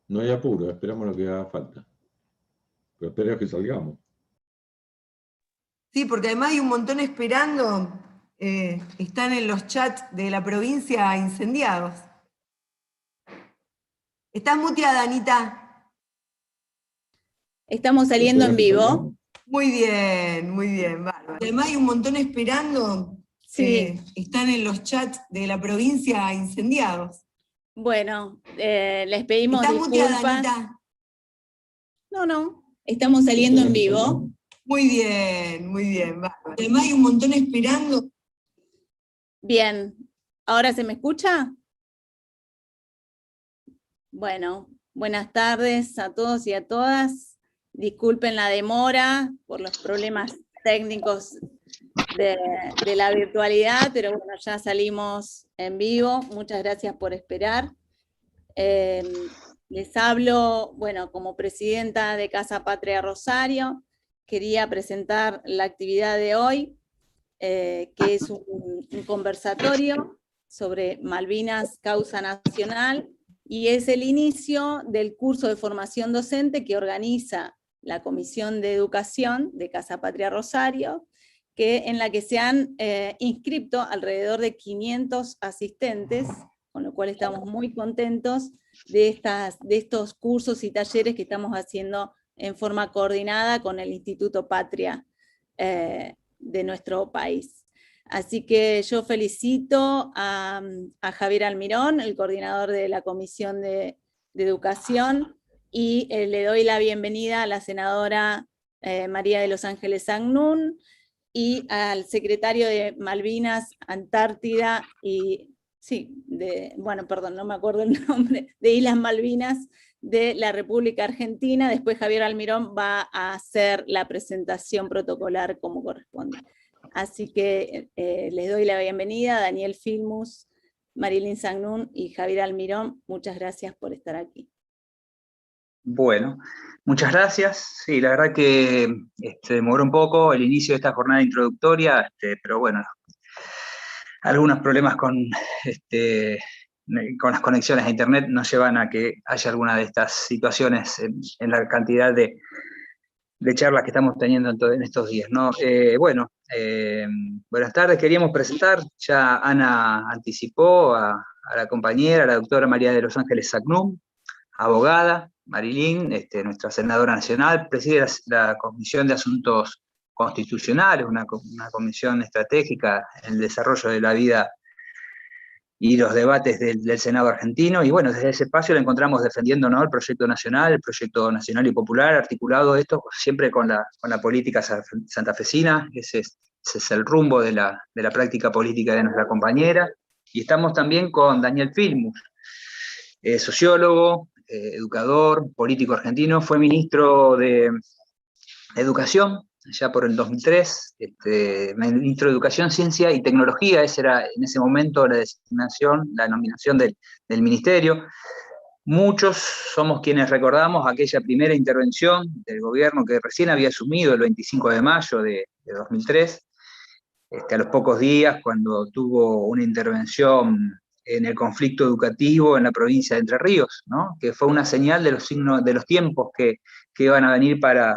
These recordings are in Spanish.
No hay apuro, esperamos lo que haga falta. Pero espero que salgamos. Sí, porque además hay un montón esperando. Están en los chats de la provincia incendiados. ¿Estás muteada, Anita? Estamos saliendo en vivo. Muy bien, bárbaro. Además hay un montón esperando. Sí. Están en los chats de la provincia incendiados. Bueno, les pedimos ¿Estás disculpas. muteada, Anita? No, estamos saliendo en vivo. Muy bien, bárbaro. Además hay un montón esperando. Bien, ¿ahora se me escucha? Bueno, buenas tardes a todos y a todas. Disculpen la demora por los problemas técnicos de la virtualidad, pero bueno, ya salimos en vivo. Muchas gracias por esperar. Les hablo, bueno, como presidenta de Casa Patria Rosario. Quería presentar la actividad de hoy, que es un conversatorio sobre Malvinas, causa nacional, y es el inicio del curso de formación docente que organiza la Comisión de Educación de Casa Patria Rosario, en la que se han inscrito alrededor de 500 asistentes, con lo cual estamos muy contentos de estos cursos y talleres que estamos haciendo en forma coordinada con el Instituto Patria de nuestro país. Así que yo felicito a Javier Almirón, el coordinador de la Comisión de Educación, y le doy la bienvenida a la senadora María de los Ángeles Agnún, y al secretario de Malvinas, Antártida y, bueno, perdón, no me acuerdo el nombre, de Islas Malvinas de la República Argentina. Después Javier Almirón va a hacer la presentación protocolar como corresponde. Así que les doy la bienvenida a Daniel Filmus, Marilyn Sagnún y Javier Almirón. Muchas gracias por estar aquí. Bueno, muchas gracias. Sí, la verdad que demoró un poco el inicio de esta jornada introductoria, pero bueno, algunos problemas con las conexiones a internet nos llevan a que haya alguna de estas situaciones en la cantidad de charlas que estamos teniendo en estos días, ¿no? Buenas tardes, queríamos presentar, ya Ana anticipó a la compañera, a la doctora María de los Ángeles Sagnún, abogada, Marilyn, nuestra senadora nacional, preside la Comisión de Asuntos Constitucionales, una comisión estratégica en el desarrollo de la vida y los debates del Senado argentino, y bueno, desde ese espacio la encontramos defendiendo, ¿no?, el proyecto nacional y popular, articulado esto siempre con la política santafesina. Ese es el rumbo de la práctica política de nuestra compañera. Y estamos también con Daniel Filmus, sociólogo, educador, político argentino, fue ministro de Educación, ya por el 2003, ministro de Educación, Ciencia y Tecnología. Esa era en ese momento la designación, la nominación del ministerio. Muchos somos quienes recordamos aquella primera intervención del gobierno que recién había asumido el 25 de mayo de 2003, a los pocos días, cuando tuvo una intervención en el conflicto educativo en la provincia de Entre Ríos, ¿no?, que fue una señal de los tiempos que iban a venir para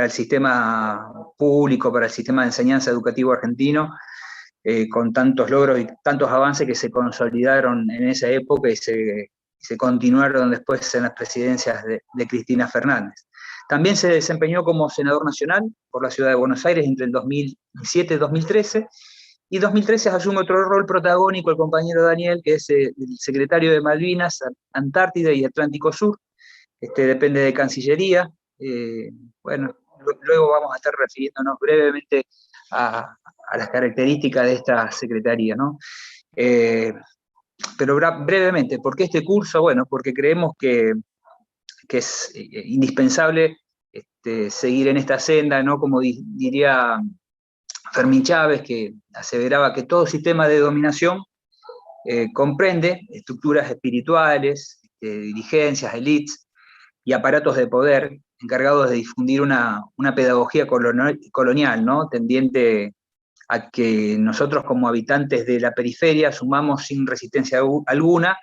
el sistema público, para el sistema de enseñanza educativo argentino, con tantos logros y tantos avances que se consolidaron en esa época y se continuaron después en las presidencias de Cristina Fernández. También se desempeñó como senador nacional por la ciudad de Buenos Aires entre el 2007 y 2013, y 2013 asume otro rol protagónico el compañero Daniel, que es el secretario de Malvinas, Antártida y Atlántico Sur. Depende de Cancillería. Bueno, luego vamos a estar refiriéndonos brevemente a las características de esta secretaría, ¿no? Pero brevemente, ¿por qué este curso? Bueno, porque creemos que es indispensable seguir en esta senda, ¿no? Como diría Fermín Chávez, que aseveraba que todo sistema de dominación comprende estructuras espirituales, dirigencias, élites y aparatos de poder encargados de difundir una pedagogía colonial, ¿no?, tendiente a que nosotros como habitantes de la periferia asumamos sin resistencia alguna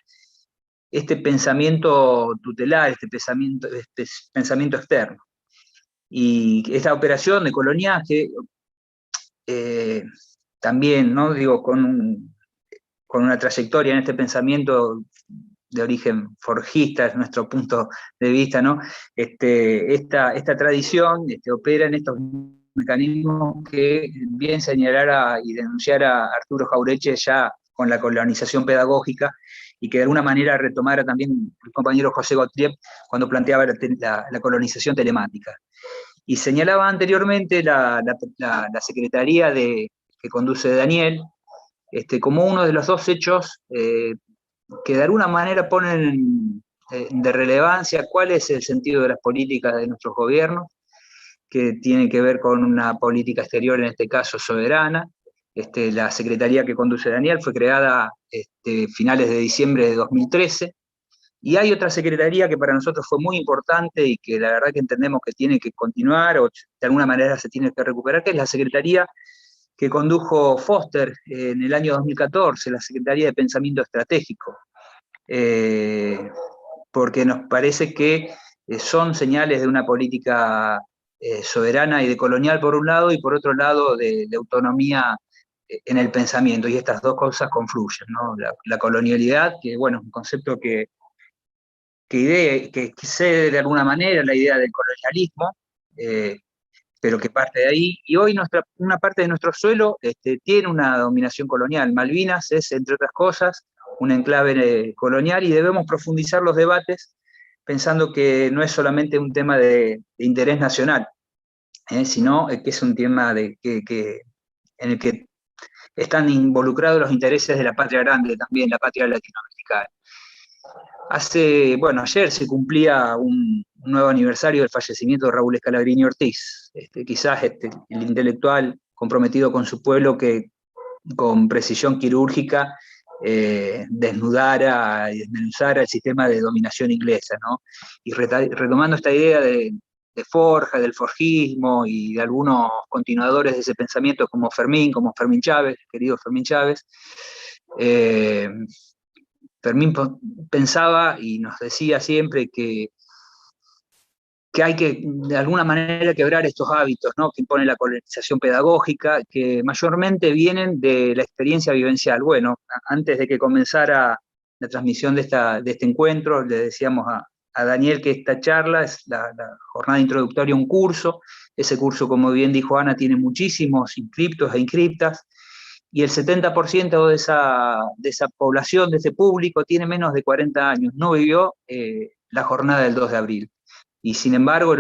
este pensamiento tutelar, este pensamiento externo. Y esta operación de coloniaje, también, ¿no? Digo, con una trayectoria en este pensamiento de origen forjista, es nuestro punto de vista, ¿no? Esta tradición opera en estos mecanismos que bien señalara y denunciara Arturo Jauretche ya con la colonización pedagógica, y que de alguna manera retomara también el compañero José Gottlieb cuando planteaba la colonización telemática. Y señalaba anteriormente la secretaría que conduce Daniel, como uno de los dos hechos que de alguna manera ponen de relevancia cuál es el sentido de las políticas de nuestros gobiernos, que tiene que ver con una política exterior, en este caso soberana. La secretaría que conduce Daniel fue creada finales de diciembre de 2013, y hay otra secretaría que para nosotros fue muy importante y que la verdad que entendemos que tiene que continuar o de alguna manera se tiene que recuperar, que es la secretaría que condujo Foster en el año 2014, la Secretaría de Pensamiento Estratégico, porque nos parece que son señales de una política soberana y decolonial por un lado, y por otro lado de autonomía en el pensamiento, y estas dos cosas confluyen, ¿no? La colonialidad, que bueno, es un concepto que cede de alguna manera la idea del colonialismo, pero que parte de ahí, y hoy una parte de nuestro suelo tiene una dominación colonial. Malvinas es, entre otras cosas, un enclave colonial, y debemos profundizar los debates pensando que no es solamente un tema de interés nacional, sino que es un tema en el que están involucrados los intereses de la patria grande, también la patria latinoamericana. Ayer se cumplía un nuevo aniversario del fallecimiento de Raúl Scalabrini Ortiz, quizás el intelectual comprometido con su pueblo que con precisión quirúrgica desnudara y desmenuzara el sistema de dominación inglesa, ¿no? Y retomando esta idea de Forja, del forjismo y de algunos continuadores de ese pensamiento como Fermín Chávez, querido Fermín Chávez, Fermín pensaba y nos decía siempre que hay que de alguna manera quebrar estos hábitos, ¿no?, que impone la colonización pedagógica, que mayormente vienen de la experiencia vivencial. Bueno, antes de que comenzara la transmisión de este encuentro, le decíamos a Daniel que esta charla es la jornada introductoria a un curso. Ese curso, como bien dijo Ana, tiene muchísimos inscriptos e inscriptas, y el 70% de esa población, de ese público, tiene menos de 40 años, no vivió la jornada del 2 de abril. Y sin embargo,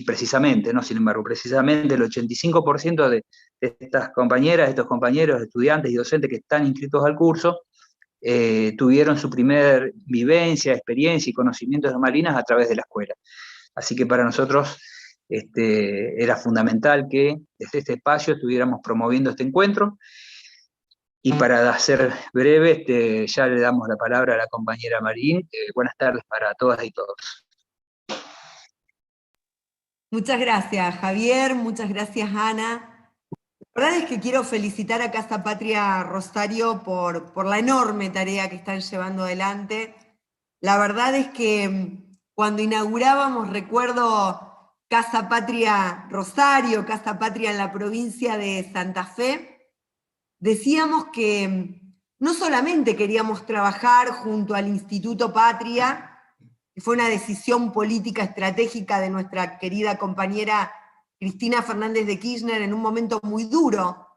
precisamente el 85% de estas compañeras, de estos compañeros, estudiantes y docentes que están inscritos al curso, tuvieron su primer vivencia, experiencia y conocimientos de Malvinas a través de la escuela. Así que para nosotros era fundamental que desde este espacio estuviéramos promoviendo este encuentro. Y para ser breve, ya le damos la palabra a la compañera Marín. Buenas tardes para todas y todos. Muchas gracias, Javier, muchas gracias, Ana. La verdad es que quiero felicitar a Casa Patria Rosario por la enorme tarea que están llevando adelante. La verdad es que cuando inaugurábamos, recuerdo Casa Patria Rosario, Casa Patria en la provincia de Santa Fe, decíamos que no solamente queríamos trabajar junto al Instituto Patria, que fue una decisión política estratégica de nuestra querida compañera Cristina Fernández de Kirchner en un momento muy duro,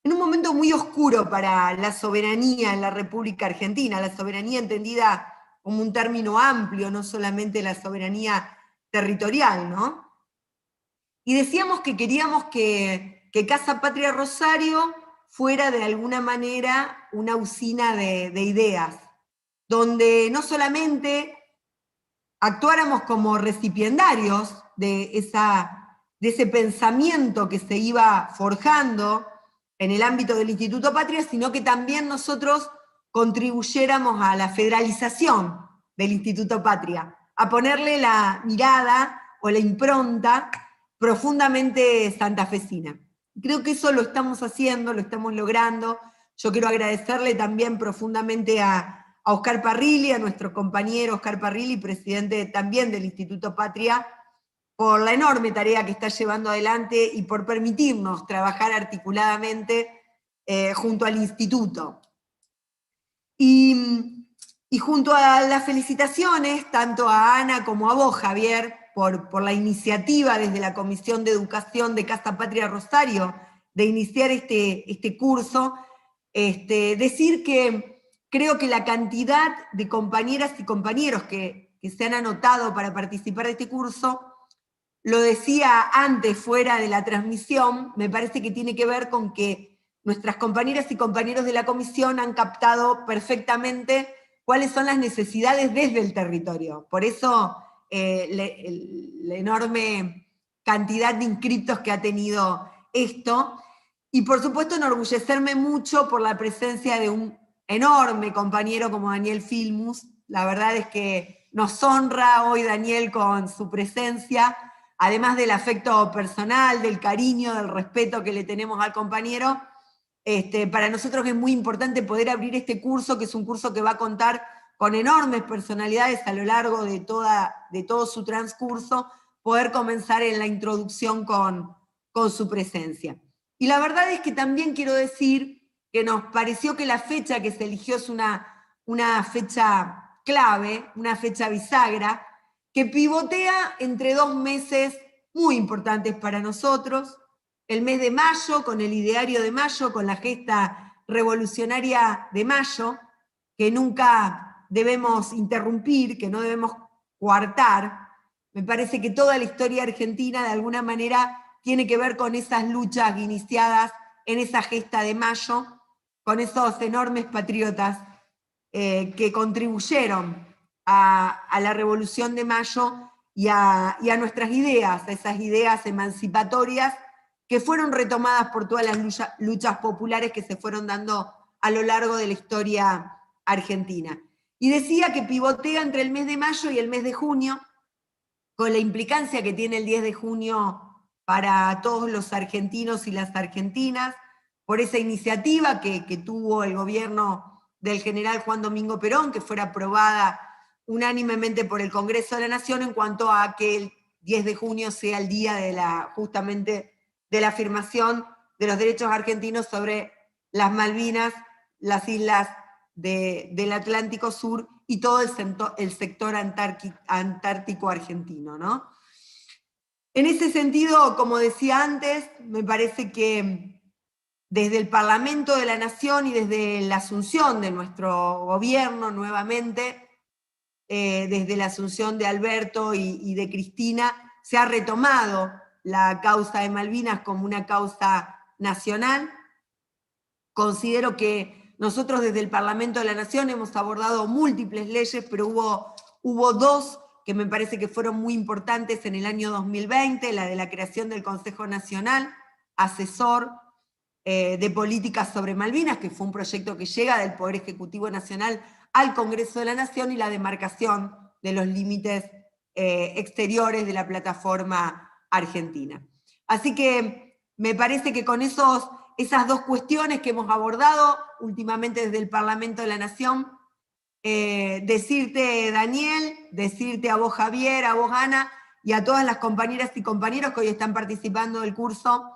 en un momento muy oscuro para la soberanía en la República Argentina, la soberanía entendida como un término amplio, no solamente la soberanía territorial, ¿no? Y decíamos que queríamos que Casa Patria Rosario fuera de alguna manera una usina de ideas, donde no solamente actuáramos como recipiendarios de ese pensamiento que se iba forjando en el ámbito del Instituto Patria, sino que también nosotros contribuyéramos a la federalización del Instituto Patria, a ponerle la mirada o la impronta profundamente santafesina. Creo que eso lo estamos haciendo, lo estamos logrando. Yo quiero agradecerle también profundamente a a Oscar Parrilli, a nuestro compañero Oscar Parrilli, presidente también del Instituto Patria, por la enorme tarea que está llevando adelante y por permitirnos trabajar articuladamente junto al Instituto. Y junto a las felicitaciones, tanto a Ana como a vos, Javier, por la iniciativa desde la Comisión de Educación de Casa Patria Rosario, de iniciar este curso, decir que creo que la cantidad de compañeras y compañeros que se han anotado para participar de este curso, lo decía antes fuera de la transmisión, me parece que tiene que ver con que nuestras compañeras y compañeros de la comisión han captado perfectamente cuáles son las necesidades desde el territorio. Por eso la enorme cantidad de inscriptos que ha tenido esto. Y por supuesto enorgullecerme mucho por la presencia de un enorme compañero como Daniel Filmus. La verdad es que nos honra hoy Daniel con su presencia, además del afecto personal, del cariño, del respeto que le tenemos al compañero. Para nosotros es muy importante poder abrir este curso, que es un curso que va a contar con enormes personalidades a lo largo de todo su transcurso, poder comenzar en la introducción con su presencia. Y la verdad es que también quiero decir que nos pareció que la fecha que se eligió es una fecha clave, una fecha bisagra, que pivotea entre dos meses muy importantes para nosotros, el mes de mayo, con el ideario de mayo, con la gesta revolucionaria de mayo, que nunca debemos interrumpir, que no debemos coartar. Me parece que toda la historia argentina, de alguna manera, tiene que ver con esas luchas iniciadas en esa gesta de mayo, con esos enormes patriotas que contribuyeron a la Revolución de Mayo y a nuestras ideas, a esas ideas emancipatorias que fueron retomadas por todas las luchas populares que se fueron dando a lo largo de la historia argentina. Y decía que pivotea entre el mes de mayo y el mes de junio, con la implicancia que tiene el 10 de junio para todos los argentinos y las argentinas, por esa iniciativa que tuvo el gobierno del general Juan Domingo Perón, que fuera aprobada unánimemente por el Congreso de la Nación en cuanto a que el 10 de junio sea el día justamente de la afirmación de los derechos argentinos sobre las Malvinas, las islas del Atlántico Sur y todo el sector antártico argentino, ¿no? En ese sentido, como decía antes, me parece que desde el Parlamento de la Nación y desde la asunción de nuestro gobierno nuevamente, desde la asunción de Alberto y de Cristina, se ha retomado la causa de Malvinas como una causa nacional. Considero que nosotros desde el Parlamento de la Nación hemos abordado múltiples leyes, pero hubo dos que me parece que fueron muy importantes en el año 2020, la de la creación del Consejo Nacional Asesor de Políticas sobre Malvinas, que fue un proyecto que llega del Poder Ejecutivo Nacional al Congreso de la Nación, y la demarcación de los límites exteriores de la plataforma argentina. Así que me parece que con esas dos cuestiones que hemos abordado últimamente desde el Parlamento de la Nación, decirte, Daniel, decirte a vos, Javier, a vos, Ana, y a todas las compañeras y compañeros que hoy están participando del curso,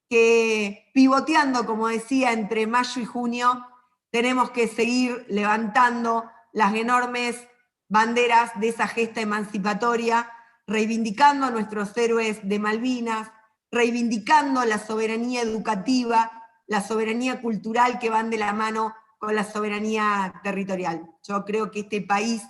que pivoteando, como decía, entre mayo y junio, tenemos que seguir levantando las enormes banderas de esa gesta emancipatoria, reivindicando a nuestros héroes de Malvinas, reivindicando la soberanía educativa, la soberanía cultural que van de la mano con la soberanía territorial. Yo creo que este país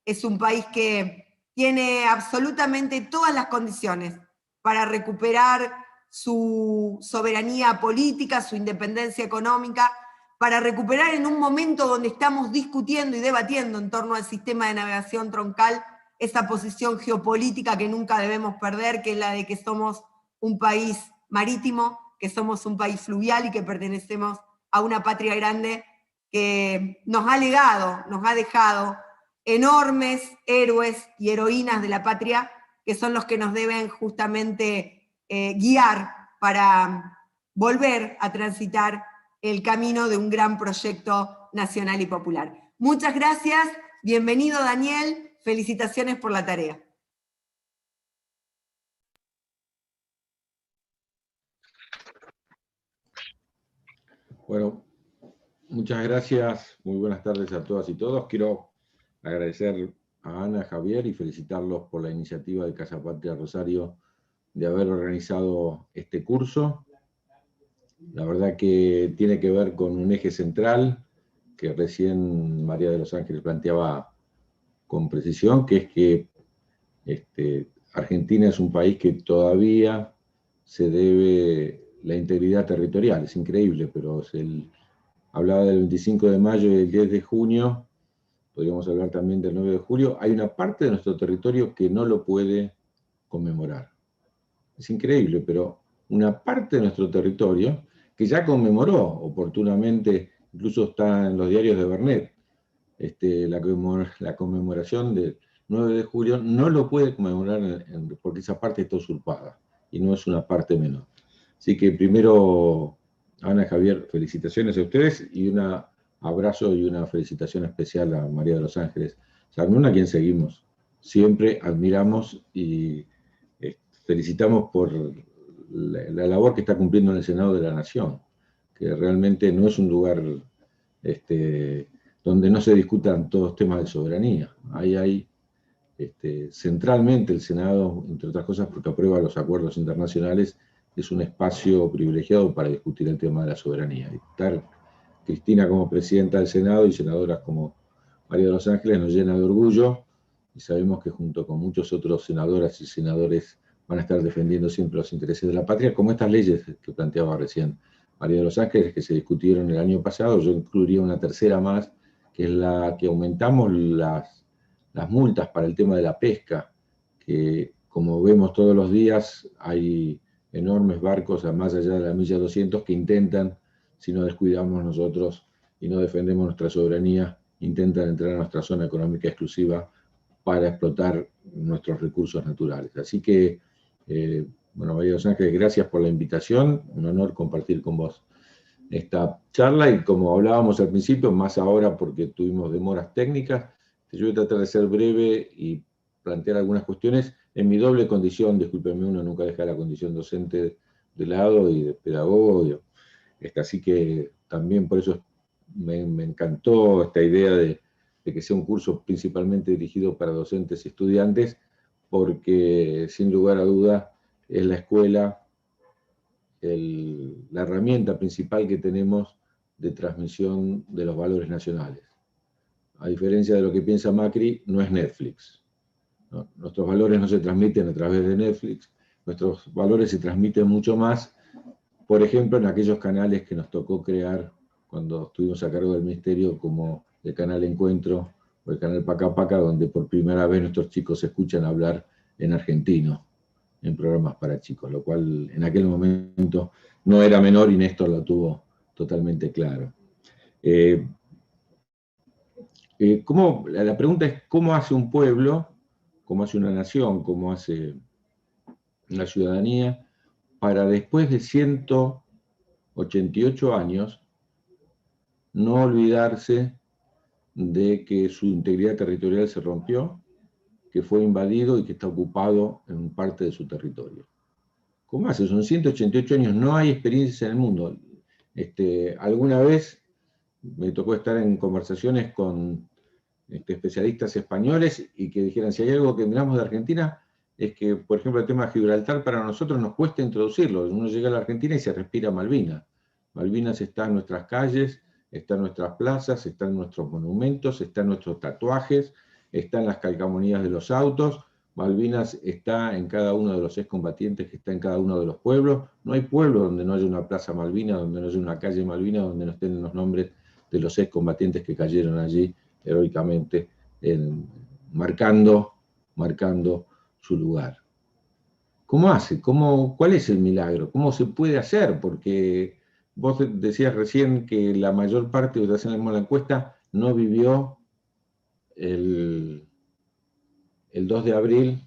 es un país que tiene absolutamente todas las condiciones para recuperar su soberanía política, su independencia económica, para recuperar en un momento donde estamos discutiendo y debatiendo en torno al sistema de navegación troncal, esa posición geopolítica que nunca debemos perder, que es la de que somos un país marítimo, que somos un país fluvial y que pertenecemos a una patria grande que nos ha legado, nos ha dejado enormes héroes y heroínas de la patria, que son los que nos deben justamente guiar para volver a transitar el camino de un gran proyecto nacional y popular. Muchas gracias, bienvenido Daniel, felicitaciones por la tarea. Bueno, muchas gracias, muy buenas tardes a todas y todos. Quiero agradecer a Ana, a Javier y felicitarlos por la iniciativa de Casa Patria Rosario de haber organizado este curso. La verdad que tiene que ver con un eje central que recién María de los Ángeles planteaba con precisión, que es que Argentina es un país que todavía se debe la integridad territorial. Es increíble, pero hablaba del 25 de mayo y del 10 de junio, podríamos hablar también del 9 de julio. Hay una parte de nuestro territorio que no lo puede conmemorar. Es increíble, pero una parte de nuestro territorio que ya conmemoró oportunamente, incluso está en los diarios de Bernet, la conmemoración del 9 de julio, no lo puede conmemorar porque esa parte está usurpada, y no es una parte menor. Así que primero, Ana, Javier, felicitaciones a ustedes, y un abrazo y una felicitación especial a María de los Ángeles Sarnún, a quien seguimos, siempre admiramos y felicitamos por la labor que está cumpliendo en el Senado de la Nación, que realmente no es un lugar donde no se discutan todos temas de soberanía. Ahí hay centralmente el Senado, entre otras cosas porque aprueba los acuerdos internacionales, es un espacio privilegiado para discutir el tema de la soberanía. Y estar Cristina como presidenta del Senado y senadoras como María de los Ángeles nos llena de orgullo, y sabemos que junto con muchos otros senadoras y senadores van a estar defendiendo siempre los intereses de la patria, como estas leyes que planteaba recién María de los Ángeles, que se discutieron el año pasado. Yo incluiría una tercera más, que es la que aumentamos las multas para el tema de la pesca, que como vemos todos los días hay enormes barcos a más allá de la milla 200 que intentan, si no descuidamos nosotros y no defendemos nuestra soberanía, intentan entrar a nuestra zona económica exclusiva para explotar nuestros recursos naturales. Así que, bueno, María de los Ángeles, gracias por la invitación, un honor compartir con vos esta charla, y como hablábamos al principio, más ahora porque tuvimos demoras técnicas, yo voy a tratar de ser breve y plantear algunas cuestiones en mi doble condición. Discúlpenme, uno nunca deja la condición docente de lado y de pedagogo, así que también por eso me encantó esta idea de que sea un curso principalmente dirigido para docentes y estudiantes, porque sin lugar a duda es la escuela la herramienta principal que tenemos de transmisión de los valores nacionales. A diferencia de lo que piensa Macri, no es Netflix, ¿no? Nuestros valores no se transmiten a través de Netflix, nuestros valores se transmiten mucho más, por ejemplo, en aquellos canales que nos tocó crear cuando estuvimos a cargo del Ministerio, como el canal Encuentro o el canal Paca Paca, donde por primera vez nuestros chicos se escuchan hablar en argentino, en programas para chicos, lo cual en aquel momento no era menor, y Néstor lo tuvo totalmente claro. La pregunta es: ¿cómo hace un pueblo, cómo hace una nación, cómo hace una ciudadanía para, después de 188 años, no olvidarse de que su integridad territorial se rompió, que fue invadido y que está ocupado en parte de su territorio? ¿Cómo hace? Son 188 años, no hay experiencias en el mundo. Alguna vez me tocó estar en conversaciones con especialistas españoles y que dijeran: si hay algo que miramos de Argentina, es que, por ejemplo, el tema de Gibraltar para nosotros nos cuesta introducirlo. Uno llega a la Argentina y se respira Malvinas. Malvinas está en nuestras calles, está en nuestras plazas, está en nuestros monumentos, está en nuestros tatuajes, está en las calcamonías de los autos. Malvinas está en cada uno de los excombatientes, que está en cada uno de los pueblos. No hay pueblo donde no haya una plaza Malvina, donde no haya una calle Malvina, donde no estén los nombres de los excombatientes que cayeron allí heroicamente, marcando su lugar. ¿Cómo hace? ¿Cuál es el milagro? ¿Cómo se puede hacer? Porque vos decías recién que la mayor parte, de ustedes en la encuesta, no vivió el 2 de abril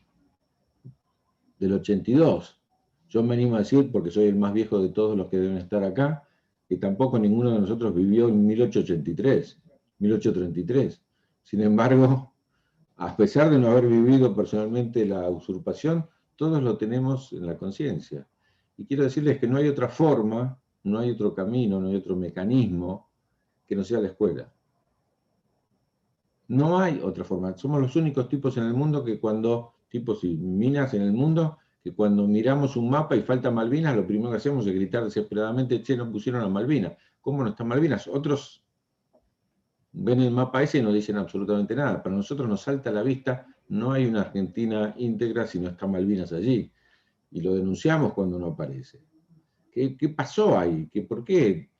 del 82. Yo me animo a decir, porque soy el más viejo de todos los que deben estar acá, que tampoco ninguno de nosotros vivió en 1883. 1833. Sin embargo, a pesar de no haber vivido personalmente la usurpación, todos lo tenemos en la conciencia. Y quiero decirles que no hay otra forma, no hay otro camino, no hay otro mecanismo que no sea la escuela. No hay otra forma. Somos los únicos tipos en el mundo que tipos y minas en el mundo, que cuando miramos un mapa y falta Malvinas, lo primero que hacemos es gritar desesperadamente, che, no pusieron a Malvinas. ¿Cómo no están Malvinas? Otros ven el mapa ese y no dicen absolutamente nada. Para nosotros nos salta a la vista, no hay una Argentina íntegra si no está Malvinas allí. Y lo denunciamos cuando no aparece. ¿Qué pasó ahí? ¿Por qué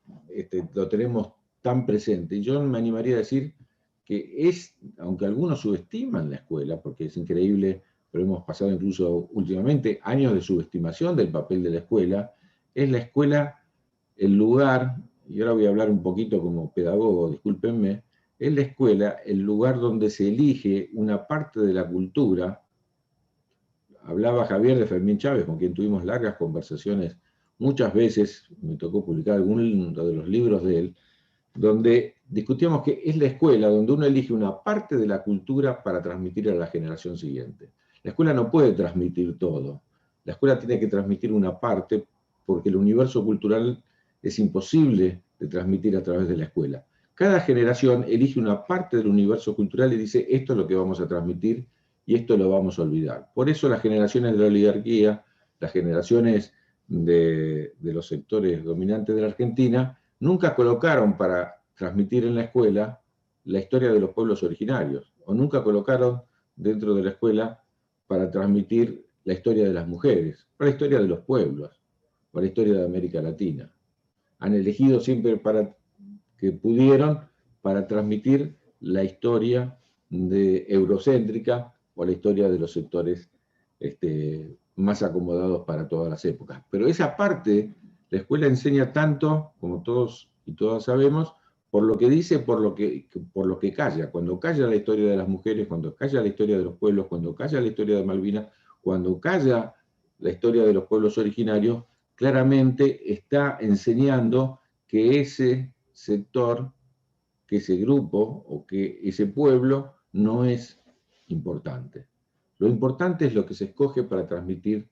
lo tenemos tan presente? Y yo me animaría a decir que aunque algunos subestiman la escuela, porque es increíble, pero hemos pasado incluso últimamente años de subestimación del papel de la escuela, es la escuela el lugar, y ahora voy a hablar un poquito como pedagogo, discúlpenme, es la escuela el lugar donde se elige una parte de la cultura. Hablaba Javier de Fermín Chávez, con quien tuvimos largas conversaciones, muchas veces me tocó publicar alguno de los libros de él, donde discutíamos que es la escuela donde uno elige una parte de la cultura para transmitir a la generación siguiente. La escuela no puede transmitir todo. La escuela tiene que transmitir una parte porque el universo cultural es imposible de transmitir a través de la escuela. Cada generación elige una parte del universo cultural y dice, esto es lo que vamos a transmitir y esto lo vamos a olvidar. Por eso las generaciones de la oligarquía, las generaciones de los sectores dominantes de la Argentina, nunca colocaron para transmitir en la escuela la historia de los pueblos originarios, o nunca colocaron dentro de la escuela para transmitir la historia de las mujeres, o la historia de los pueblos, o la historia de América Latina. Han elegido siempre que pudieron para transmitir la historia eurocéntrica o la historia de los sectores más acomodados para todas las épocas. Pero esa parte, la escuela enseña tanto, como todos y todas sabemos, por lo que dice, por lo que calla. Cuando calla la historia de las mujeres, cuando calla la historia de los pueblos, cuando calla la historia de Malvinas, cuando calla la historia de los pueblos originarios, claramente está enseñando que ese sector, que ese grupo o que ese pueblo no es importante. Lo importante es lo que se escoge para transmitir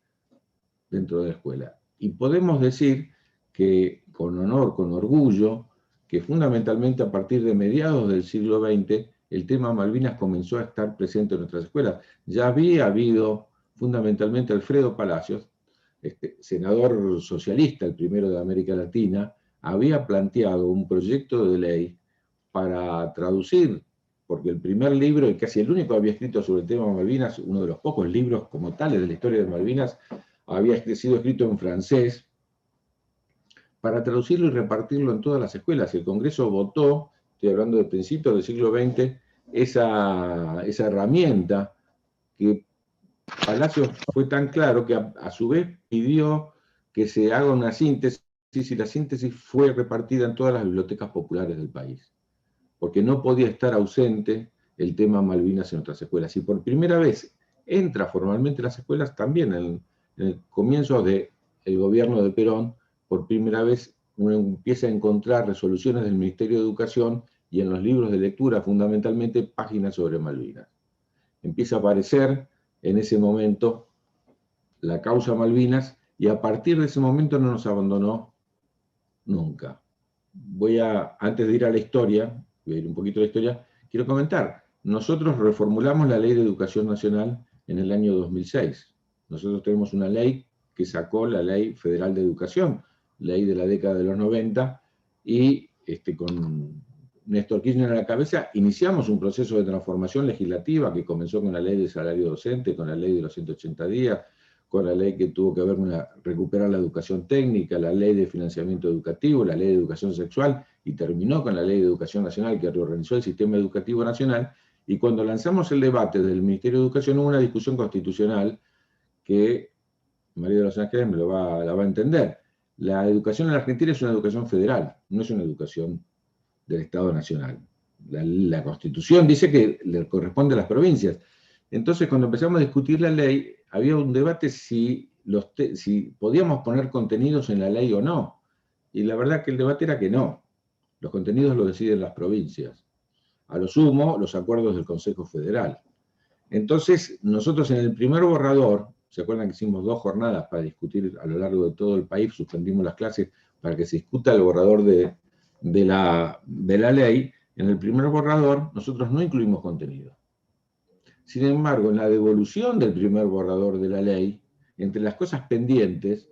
dentro de la escuela. Y podemos decir que con honor, con orgullo, que fundamentalmente a partir de mediados del siglo XX, el tema Malvinas comenzó a estar presente en nuestras escuelas. Ya había habido fundamentalmente Alfredo Palacios, senador socialista, el primero de América Latina, había planteado un proyecto de ley para traducir, porque el primer libro, y casi el único que había escrito sobre el tema Malvinas, uno de los pocos libros como tales de la historia de Malvinas, había sido escrito en francés, para traducirlo y repartirlo en todas las escuelas. El Congreso votó, estoy hablando de principios del siglo XX, esa herramienta que Palacios fue tan claro que a su vez pidió que se haga una síntesis, y la síntesis fue repartida en todas las bibliotecas populares del país, porque no podía estar ausente el tema Malvinas en otras escuelas. Y por primera vez entra formalmente en las escuelas también en el comienzo del gobierno de Perón. Por primera vez uno empieza a encontrar resoluciones del Ministerio de Educación y en los libros de lectura fundamentalmente páginas sobre Malvinas. Empieza a aparecer en ese momento la causa Malvinas y a partir de ese momento no nos abandonó nunca. Antes de ir a la historia, voy a ir un poquito a la historia, quiero comentar, nosotros reformulamos la Ley de Educación Nacional en el año 2006. Nosotros tenemos una ley que sacó la Ley Federal de Educación, ley de la década de los 90, y con Néstor Kirchner a la cabeza iniciamos un proceso de transformación legislativa que comenzó con la Ley de Salario Docente, con la Ley de los 180 días, con la ley que tuvo que ver con recuperar la educación técnica, la Ley de Financiamiento Educativo, la Ley de Educación Sexual, y terminó con la Ley de Educación Nacional que reorganizó el sistema educativo nacional. Y cuando lanzamos el debate del Ministerio de Educación hubo una discusión constitucional que María de los Ángeles la va a entender. La educación en la Argentina es una educación federal, no es una educación del Estado Nacional. La Constitución dice que le corresponde a las provincias. Entonces, cuando empezamos a discutir la ley, había un debate si podíamos poner contenidos en la ley o no. Y la verdad que el debate era que no. Los contenidos los deciden las provincias. a lo sumo los acuerdos del Consejo Federal. Entonces, nosotros en el primer borrador, ¿se acuerdan que hicimos 2 jornadas para discutir a lo largo de todo el país? Suspendimos las clases para que se discuta el borrador de la ley. En el primer borrador nosotros no incluimos contenido. Sin embargo, en la devolución del primer borrador de la ley, entre las cosas pendientes,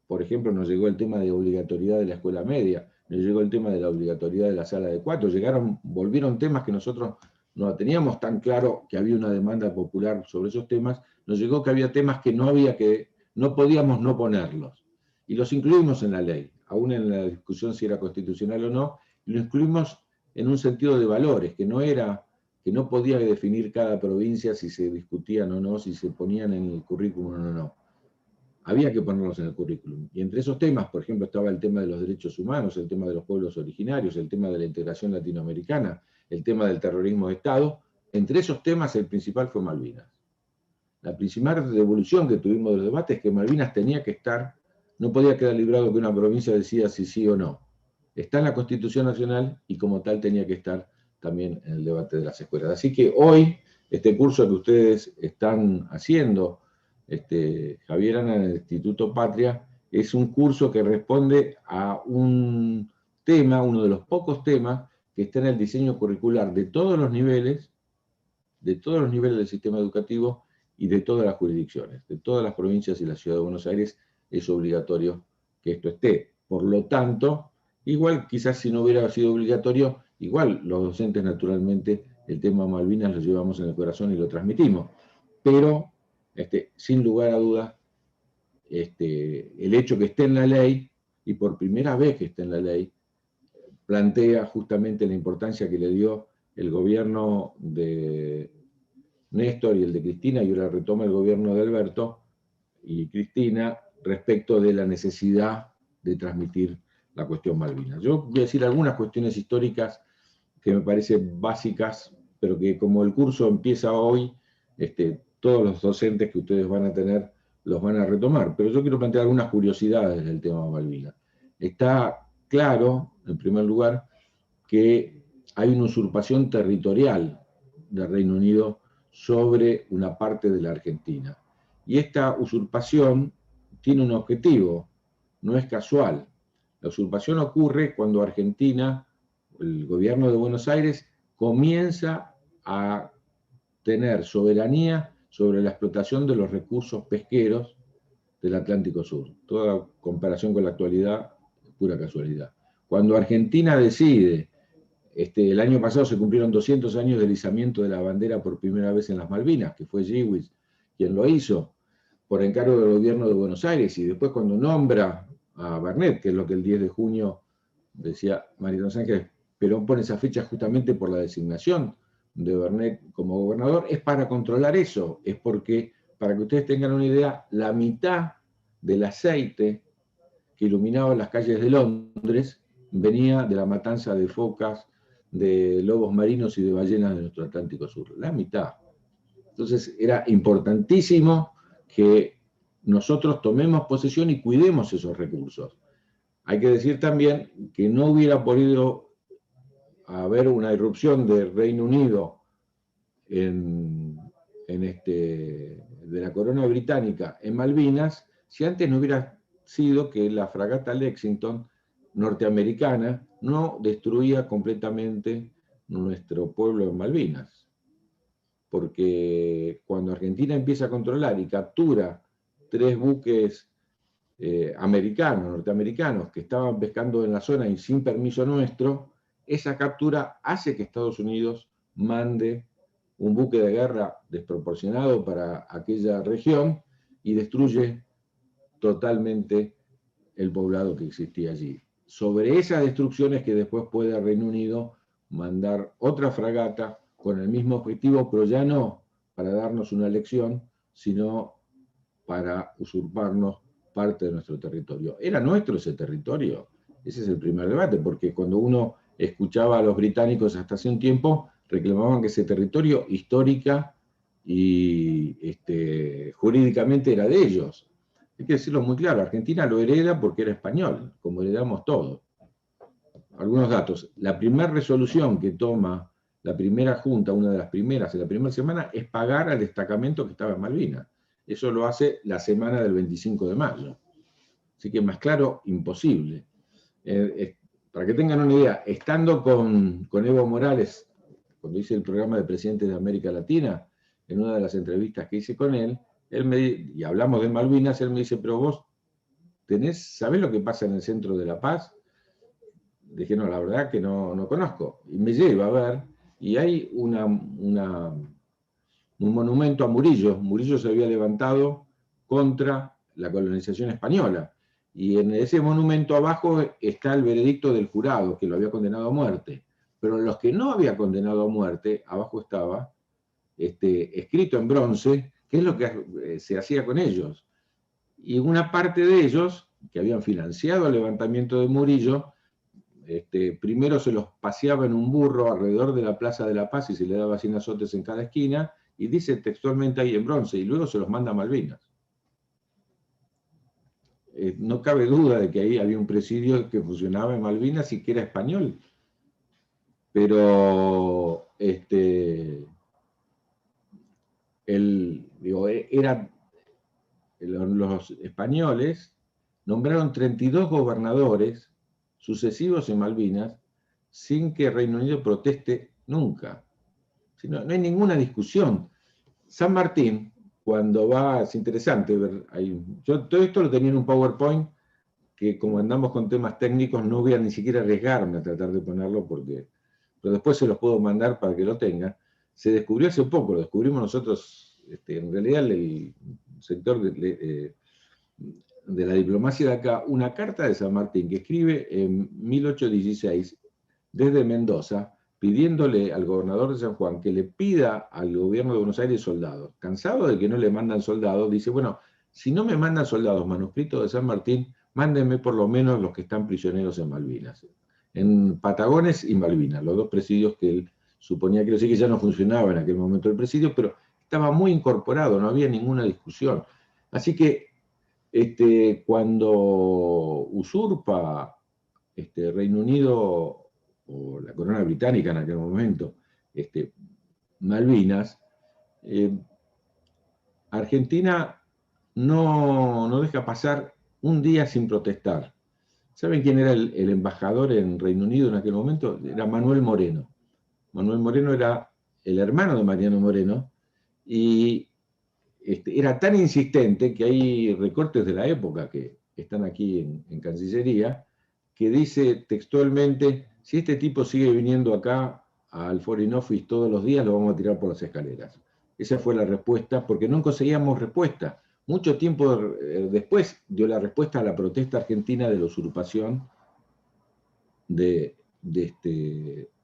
por ejemplo, nos llegó el tema de obligatoriedad de la escuela media, nos llegó el tema de la obligatoriedad de la sala de 4, volvieron temas que nosotros no teníamos tan claro que había una demanda popular sobre esos temas, nos llegó que había temas que no podíamos no ponerlos. Y los incluimos en la ley, aún en la discusión si era constitucional o no, y lo incluimos en un sentido de valores, que no podía definir cada provincia si se discutían o no, si se ponían en el currículum o no. Había que ponerlos en el currículum. Y entre esos temas, por ejemplo, estaba el tema de los derechos humanos, el tema de los pueblos originarios, el tema de la integración latinoamericana, el tema del terrorismo de Estado. Entre esos temas, el principal fue Malvinas. La principal devolución que tuvimos de los debates es que Malvinas tenía que estar, no podía quedar librado que una provincia decida si sí o no. Está en la Constitución Nacional y como tal tenía que estar también en el debate de las escuelas. Así que hoy, este curso que ustedes están haciendo, Javier Ana, en el Instituto Patria, es un curso que responde a un tema, uno de los pocos temas que está en el diseño curricular de todos los niveles del sistema educativo y de todas las jurisdicciones, de todas las provincias y la Ciudad de Buenos Aires. Es obligatorio que esto esté. Por lo tanto, igual quizás si no hubiera sido obligatorio, igual los docentes naturalmente el tema Malvinas lo llevamos en el corazón y lo transmitimos. Pero, sin lugar a dudas, el hecho que esté en la ley, y por primera vez que esté en la ley, plantea justamente la importancia que le dio el gobierno de Néstor y el de Cristina, y ahora retoma el gobierno de Alberto y Cristina, respecto de la necesidad de transmitir la cuestión Malvinas. Yo voy a decir algunas cuestiones históricas que me parecen básicas, pero que como el curso empieza hoy, todos los docentes que ustedes van a tener los van a retomar. Pero yo quiero plantear algunas curiosidades del tema Malvinas. Está claro, en primer lugar, que hay una usurpación territorial del Reino Unido sobre una parte de la Argentina. Y esta usurpación tiene un objetivo, no es casual. La usurpación ocurre cuando Argentina, el gobierno de Buenos Aires, comienza a tener soberanía sobre la explotación de los recursos pesqueros del Atlántico Sur. Toda comparación con la actualidad es pura casualidad. Cuando Argentina decide, el año pasado se cumplieron 200 años del izamiento de la bandera por primera vez en las Malvinas, que fue Giwis quien lo hizo, por encargo del gobierno de Buenos Aires, y después cuando nombra a Bernet, que es lo que el 10 de junio decía María Dos Ángeles, Perón pone esa fecha justamente por la designación de Bernet como gobernador, es para controlar eso, es porque, para que ustedes tengan una idea, la mitad del aceite que iluminaba las calles de Londres venía de la matanza de focas, de lobos marinos y de ballenas de nuestro Atlántico Sur, la mitad. Entonces era importantísimo que nosotros tomemos posesión y cuidemos esos recursos. Hay que decir también que no hubiera podido haber una irrupción del Reino Unido de la corona británica en Malvinas si antes no hubiera sido que la fragata Lexington norteamericana no destruía completamente nuestro pueblo en Malvinas. Porque cuando Argentina empieza a controlar y captura 3 buques norteamericanos, que estaban pescando en la zona y sin permiso nuestro, esa captura hace que Estados Unidos mande un buque de guerra desproporcionado para aquella región y destruye totalmente el poblado que existía allí. Sobre esas destrucciones que después puede el Reino Unido mandar otra fragata con el mismo objetivo, pero ya no para darnos una lección, sino para usurparnos parte de nuestro territorio. ¿Era nuestro ese territorio? Ese es el primer debate, porque cuando uno escuchaba a los británicos hasta hace un tiempo, reclamaban que ese territorio histórica y jurídicamente era de ellos. Hay que decirlo muy claro, Argentina lo hereda porque era español, como heredamos todo. Algunos datos. La primera resolución que toma la primera junta, una de las primeras, en la primera semana, es pagar al destacamento que estaba en Malvinas. Eso lo hace la semana del 25 de mayo. Así que más claro, imposible. Para que tengan una idea, estando con Evo Morales, cuando hice el programa de presidentes de América Latina, en una de las entrevistas que hice con él, y hablamos de Malvinas, él me dice, pero vos ¿sabés lo que pasa en el centro de La Paz? Dije, no, la verdad que no conozco. Y me lleva a ver, y hay un monumento a Murillo. Murillo se había levantado contra la colonización española. Y en ese monumento abajo está el veredicto del jurado, que lo había condenado a muerte. Pero los que no había condenado a muerte, abajo estaba escrito en bronce, qué es lo que se hacía con ellos. Y una parte de ellos, que habían financiado el levantamiento de Murillo, primero se los paseaba en un burro alrededor de la Plaza de la Paz y se le daba 100 azotes en cada esquina, y dice textualmente ahí en bronce, y luego se los manda a Malvinas. No cabe duda de que ahí había un presidio que funcionaba en Malvinas y que era español. Pero los españoles nombraron 32 gobernadores sucesivos en Malvinas sin que Reino Unido proteste nunca. No hay ninguna discusión. San Martín, cuando va, es interesante ver, yo todo esto lo tenía en un PowerPoint que como andamos con temas técnicos no voy a ni siquiera arriesgarme a tratar de ponerlo pero después se los puedo mandar para que lo tengan. Se descubrió hace poco, lo descubrimos nosotros, en realidad el sector de la diplomacia de acá, una carta de San Martín que escribe en 1816 desde Mendoza, pidiéndole al gobernador de San Juan que le pida al gobierno de Buenos Aires soldados. Cansado de que no le mandan soldados, dice, bueno, si no me mandan soldados manuscritos de San Martín, mándenme por lo menos los que están prisioneros en Malvinas. En Patagones y Malvinas, los dos presidios que él suponía, quiero decir que ya no funcionaba en aquel momento el presidio, pero estaba muy incorporado, no había ninguna discusión. Así que cuando usurpa Reino Unido o la corona británica en aquel momento, Malvinas, Argentina no deja pasar un día sin protestar. ¿Saben quién era el embajador en Reino Unido en aquel momento? Era Manuel Moreno. Manuel Moreno era el hermano de Mariano Moreno y era tan insistente que hay recortes de la época que están aquí en Cancillería, que dice textualmente, si este tipo sigue viniendo acá al Foreign Office todos los días, lo vamos a tirar por las escaleras. Esa fue la respuesta, porque no conseguíamos respuesta. Mucho tiempo después dio la respuesta a la protesta argentina de la usurpación de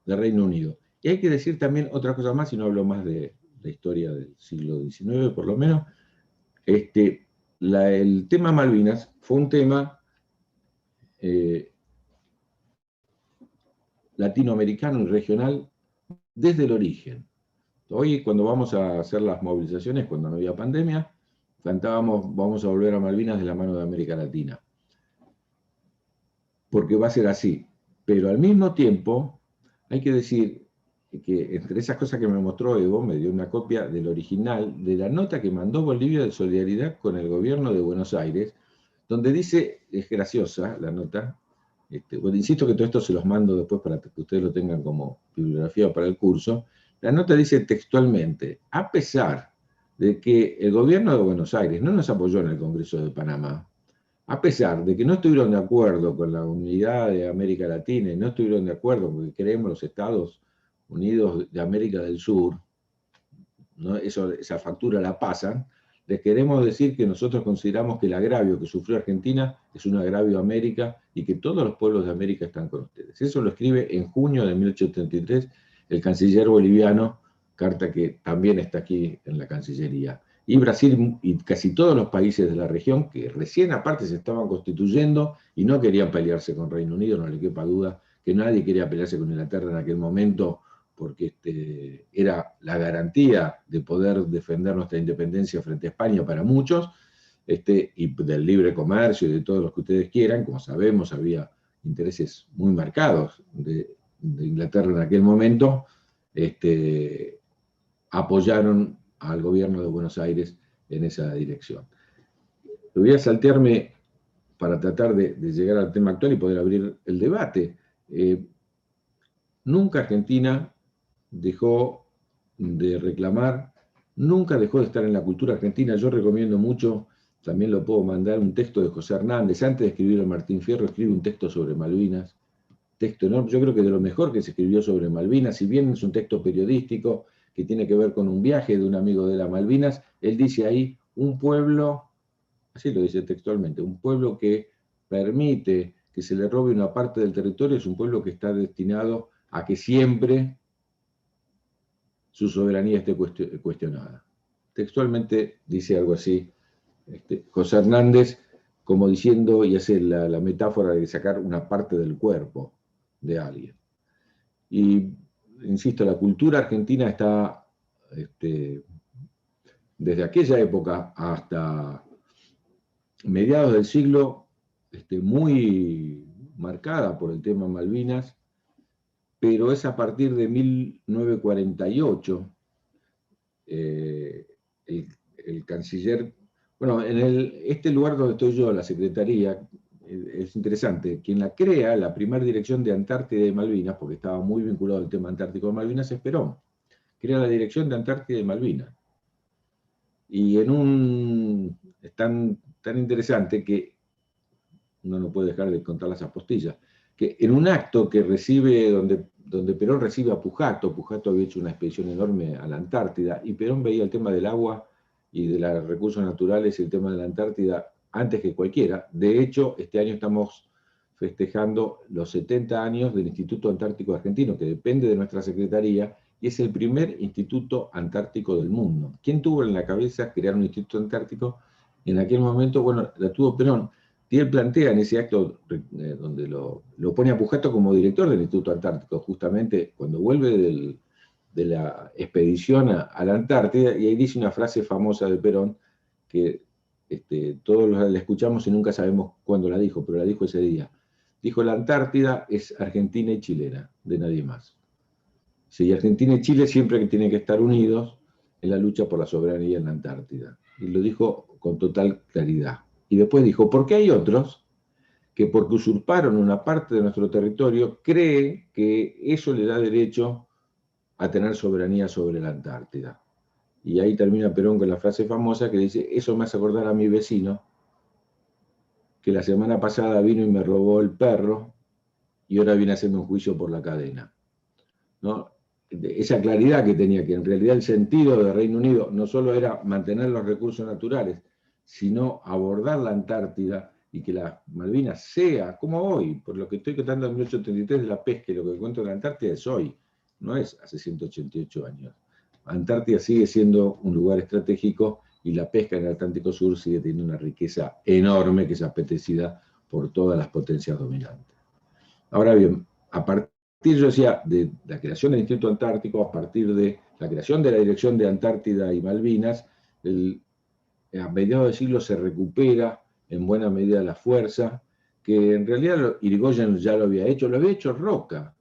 Reino Unido. Y hay que decir también otra cosa más, y no hablo más de la historia del siglo XIX, por lo menos. El tema Malvinas fue un tema latinoamericano y regional desde el origen. Hoy, cuando vamos a hacer las movilizaciones, cuando no había pandemia, cantábamos vamos a volver a Malvinas de la mano de América Latina. Porque va a ser así. Pero al mismo tiempo, hay que decir que entre esas cosas que me mostró Evo, me dio una copia del original de la nota que mandó Bolivia de solidaridad con el gobierno de Buenos Aires, donde dice, es graciosa la nota, bueno, insisto que todo esto se los mando después para que ustedes lo tengan como bibliografía para el curso. La nota dice textualmente, a pesar de que el gobierno de Buenos Aires no nos apoyó en el Congreso de Panamá, a pesar de que no estuvieron de acuerdo con la unidad de América Latina y no estuvieron de acuerdo con que queremos los Estados Unidos de América del Sur, ¿no? Esa factura la pasan, les queremos decir que nosotros consideramos que el agravio que sufrió Argentina es un agravio a América y que todos los pueblos de América están con ustedes. Eso lo escribe en junio de 1833 el canciller boliviano, carta que también está aquí en la Cancillería. Y Brasil y casi todos los países de la región, que recién aparte se estaban constituyendo y no querían pelearse con Reino Unido, no le quepa duda que nadie quería pelearse con Inglaterra en aquel momento, porque era la garantía de poder defender nuestra independencia frente a España para muchos, y del libre comercio y de todos los que ustedes quieran. Como sabemos, había intereses muy marcados de Inglaterra en aquel momento, apoyaron al gobierno de Buenos Aires en esa dirección. Voy a saltearme para tratar de llegar al tema actual y poder abrir el debate. Nunca Argentina dejó de reclamar, nunca dejó de estar en la cultura argentina. Yo recomiendo mucho, también lo puedo mandar, un texto de José Hernández. Antes de escribir a Martín Fierro, escribe un texto sobre Malvinas. Texto enorme, yo creo que de lo mejor que se escribió sobre Malvinas, si bien es un texto periodístico que tiene que ver con un viaje de un amigo de las Malvinas, él dice ahí, un pueblo, así lo dice textualmente, un pueblo que permite que se le robe una parte del territorio es un pueblo que está destinado a que siempre su soberanía esté cuestionada. Textualmente dice algo así José Hernández, como diciendo, y hace la metáfora de sacar una parte del cuerpo de alguien. Y, insisto, la cultura argentina está, desde aquella época hasta mediados del siglo, muy marcada por el tema Malvinas, pero es a partir de 1948 el canciller, bueno, en este lugar donde estoy yo, la Secretaría, es interesante, quien la crea, la primera dirección de Antártida y Malvinas, porque estaba muy vinculado al tema antártico de Malvinas, es Perón. Crea la dirección de Antártida y Malvinas. Y es tan interesante que uno no puede dejar de contar las apostillas, que en un acto que recibe, donde Perón recibe a Pujato había hecho una expedición enorme a la Antártida, y Perón veía el tema del agua y de los recursos naturales y el tema de la Antártida antes que cualquiera. De hecho, este año estamos festejando los 70 años del Instituto Antártico Argentino, que depende de nuestra Secretaría, y es el primer instituto antártico del mundo. ¿Quién tuvo en la cabeza crear un instituto antártico? En aquel momento, bueno, la tuvo Perón, y él plantea en ese acto donde lo pone a Pujato como director del Instituto Antártico, justamente cuando vuelve de la expedición a la Antártida, y ahí dice una frase famosa de Perón, que todos la escuchamos y nunca sabemos cuándo la dijo, pero la dijo ese día. Dijo, la Antártida es argentina y chilena, de nadie más. Sí, Argentina y Chile siempre tienen que estar unidos en la lucha por la soberanía en la Antártida. Y lo dijo con total claridad. Y después dijo, ¿por qué hay otros que porque usurparon una parte de nuestro territorio, cree que eso le da derecho a tener soberanía sobre la Antártida? Y ahí termina Perón con la frase famosa que dice, eso me hace acordar a mi vecino, que la semana pasada vino y me robó el perro, y ahora viene a hacerme un juicio por la cadena. ¿No? Esa claridad que tenía, que en realidad el sentido del Reino Unido no solo era mantener los recursos naturales, sino abordar la Antártida y que las Malvinas sea, como hoy, por lo que estoy contando en 1833 de la pesca, y lo que cuento de la Antártida es hoy, no es hace 188 años. Antártida sigue siendo un lugar estratégico y la pesca en el Atlántico Sur sigue teniendo una riqueza enorme que es apetecida por todas las potencias dominantes. Ahora bien, a partir, yo decía, de la creación del Instituto Antártico, a partir de la creación de la Dirección de Antártida y Malvinas, a mediados del siglo se recupera en buena medida la fuerza, que en realidad Irigoyen ya lo había hecho Roca.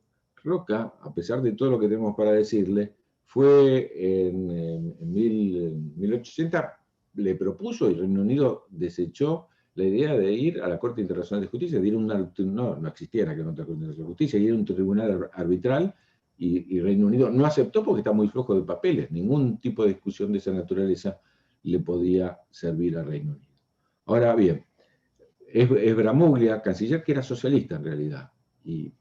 Roca, a pesar de todo lo que tenemos para decirle, fue en 1860, le propuso, y el Reino Unido desechó la idea de ir a la Corte Internacional de Justicia, de ir no existía en aquel momento la Corte Internacional de Justicia, ir a un tribunal arbitral, y Reino Unido no aceptó porque está muy flojo de papeles, ningún tipo de discusión de esa naturaleza le podía servir al Reino Unido. Ahora bien, es Bramuglia, canciller, que era socialista en realidad, y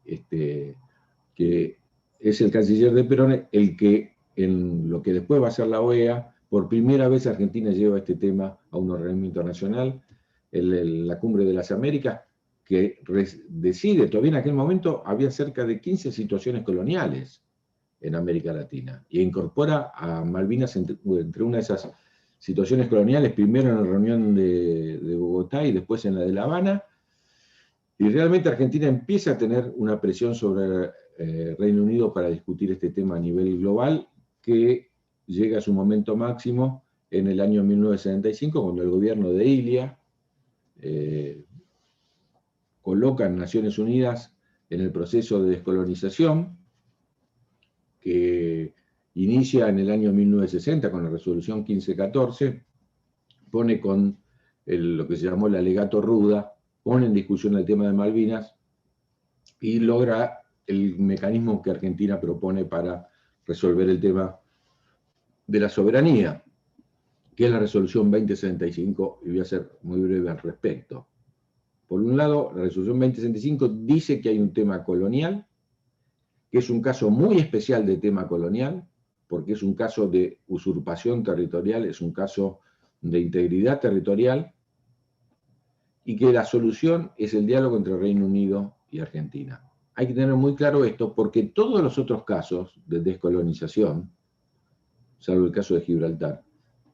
que es el canciller de Perón, el que en lo que después va a ser la OEA, por primera vez Argentina lleva este tema a un organismo internacional, la Cumbre de las Américas, que decide, todavía en aquel momento había cerca de 15 situaciones coloniales en América Latina, y incorpora a Malvinas entre una de esas situaciones coloniales, primero en la reunión de Bogotá y después en la de La Habana, y realmente Argentina empieza a tener una presión sobre Reino Unido para discutir este tema a nivel global, que llega a su momento máximo en el año 1975, cuando el gobierno de Ilia coloca a Naciones Unidas en el proceso de descolonización, que inicia en el año 1960 con la resolución 1514, pone con lo que se llamó el alegato Ruda, pone en discusión el tema de Malvinas y logra el mecanismo que Argentina propone para resolver el tema de la soberanía, que es la resolución 2065, y voy a ser muy breve al respecto. Por un lado, la resolución 2065 dice que hay un tema colonial, que es un caso muy especial de tema colonial, porque es un caso de usurpación territorial, es un caso de integridad territorial, y que la solución es el diálogo entre Reino Unido y Argentina. Hay que tener muy claro esto, porque todos los otros casos de descolonización, salvo el caso de Gibraltar,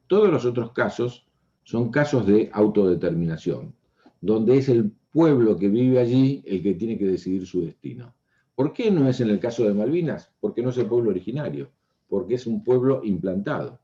todos los otros casos son casos de autodeterminación, donde es el pueblo que vive allí el que tiene que decidir su destino. ¿Por qué no es en el caso de Malvinas? Porque no es el pueblo originario, porque es un pueblo implantado.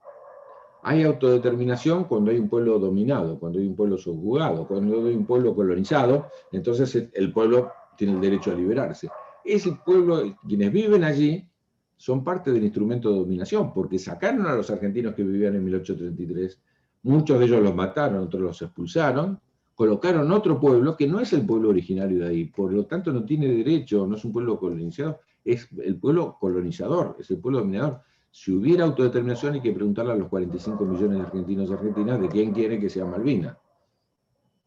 Hay autodeterminación cuando hay un pueblo dominado, cuando hay un pueblo subjugado, cuando hay un pueblo colonizado, entonces el pueblo tiene el derecho a liberarse. Ese pueblo, quienes viven allí, son parte del instrumento de dominación, porque sacaron a los argentinos que vivían en 1833, muchos de ellos los mataron, otros los expulsaron, colocaron otro pueblo que no es el pueblo originario de ahí, por lo tanto no tiene derecho, no es un pueblo colonizado, es el pueblo colonizador, es el pueblo dominador. Si hubiera autodeterminación hay que preguntarle a los 45 millones de argentinos y argentinas de quién quiere que sea Malvinas,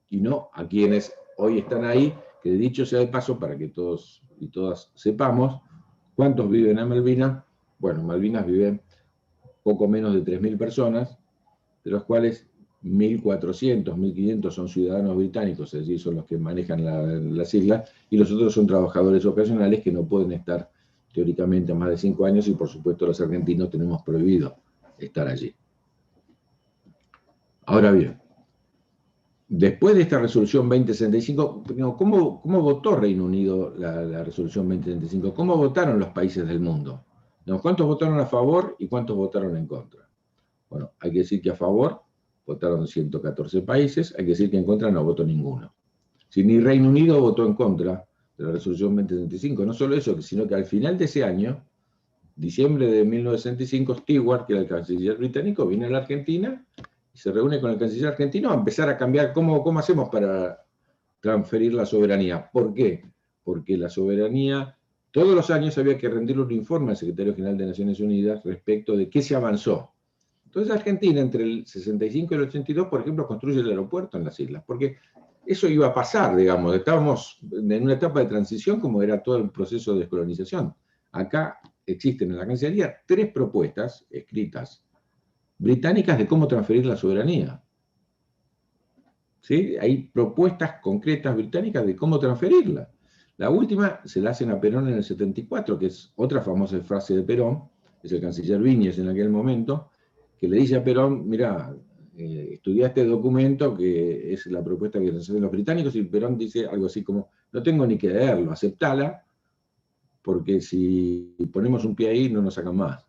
y no a quienes hoy están ahí, que dicho sea de paso, para que todos y todas sepamos, ¿cuántos viven en Malvinas? Bueno, en Malvinas viven poco menos de 3.000 personas, de los cuales 1.400, 1.500 son ciudadanos británicos, es decir, son los que manejan las islas, y los otros son trabajadores ocasionales que no pueden estar teóricamente a más de 5 años, y por supuesto los argentinos tenemos prohibido estar allí. Ahora bien, después de esta resolución 2065, ¿cómo votó Reino Unido la resolución 2065? ¿Cómo votaron los países del mundo? ¿Cuántos votaron a favor y cuántos votaron en contra? Bueno, hay que decir que a favor votaron 114 países, hay que decir que en contra no votó ninguno. Si ni Reino Unido votó en contra de la resolución 2065, no solo eso, sino que al final de ese año, diciembre de 1965, Stewart, que era el canciller británico, viene a la Argentina y se reúne con el canciller argentino a empezar a cambiar cómo hacemos para transferir la soberanía. ¿Por qué? Porque la soberanía, todos los años había que rendirle un informe al secretario general de Naciones Unidas respecto de qué se avanzó. Entonces Argentina, entre el 65 y el 82, por ejemplo, construye el aeropuerto en las islas, porque eso iba a pasar, digamos, estábamos en una etapa de transición como era todo el proceso de descolonización. Acá existen en la Cancillería 3 propuestas escritas británicas de cómo transferir la soberanía. ¿Sí? Hay propuestas concretas británicas de cómo transferirla. La última se la hacen a Perón en el 74, que es otra famosa frase de Perón, es el canciller Viñes en aquel momento, que le dice a Perón, mira, estudia este documento que es la propuesta que nos hacen los británicos, y Perón dice algo así como, no tengo ni que leerlo, aceptala, porque si ponemos un pie ahí no nos sacan más.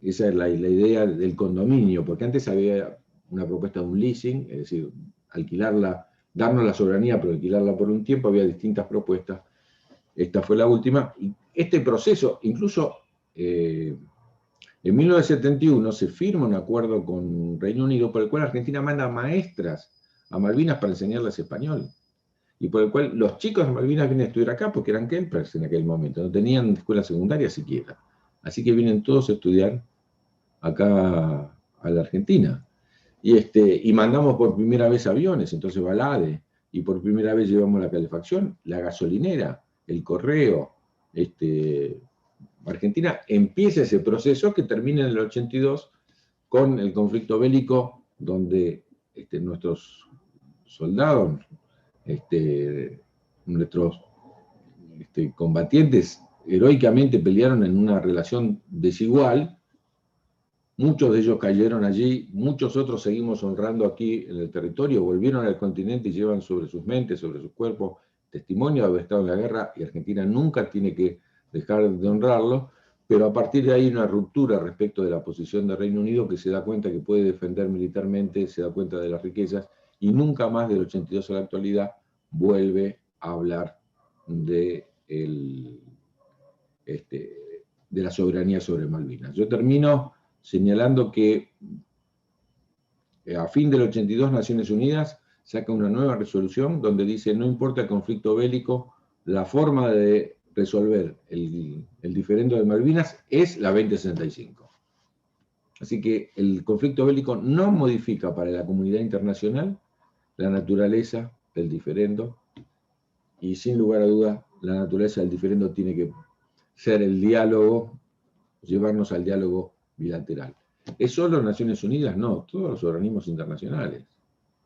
Esa es la idea del condominio, porque antes había una propuesta de un leasing, es decir, alquilarla, darnos la soberanía, pero alquilarla por un tiempo, había distintas propuestas. Esta fue la última. Y este proceso, incluso en 1971 se firma un acuerdo con Reino Unido por el cual Argentina manda maestras a Malvinas para enseñarles español. Y por el cual los chicos de Malvinas vienen a estudiar acá porque eran Kempers en aquel momento, no tenían escuela secundaria siquiera. Así que vienen todos a estudiar acá a la Argentina. Y mandamos por primera vez aviones, entonces Balade, y por primera vez llevamos la calefacción, la gasolinera, el correo. Argentina empieza ese proceso que termina en el 82 con el conflicto bélico, donde nuestros soldados, nuestros combatientes heroicamente pelearon en una relación desigual. Muchos de ellos cayeron allí, muchos otros seguimos honrando aquí en el territorio, volvieron al continente y llevan sobre sus mentes, sobre sus cuerpos, testimonio de haber estado en la guerra, y Argentina nunca tiene que dejar de honrarlo, pero a partir de ahí hay una ruptura respecto de la posición del Reino Unido, que se da cuenta que puede defender militarmente, se da cuenta de las riquezas, y nunca más del 82 a la actualidad del de la soberanía sobre Malvinas. Yo termino señalando que a fin del 82 Naciones Unidas saca una nueva resolución donde dice no importa el conflicto bélico, la forma de resolver el diferendo de Malvinas es la 2065. Así que el conflicto bélico no modifica para la comunidad internacional la naturaleza del diferendo, y sin lugar a duda la naturaleza del diferendo tiene que ser el diálogo, llevarnos al diálogo bilateral. ¿Es solo Naciones Unidas? No, todos los organismos internacionales,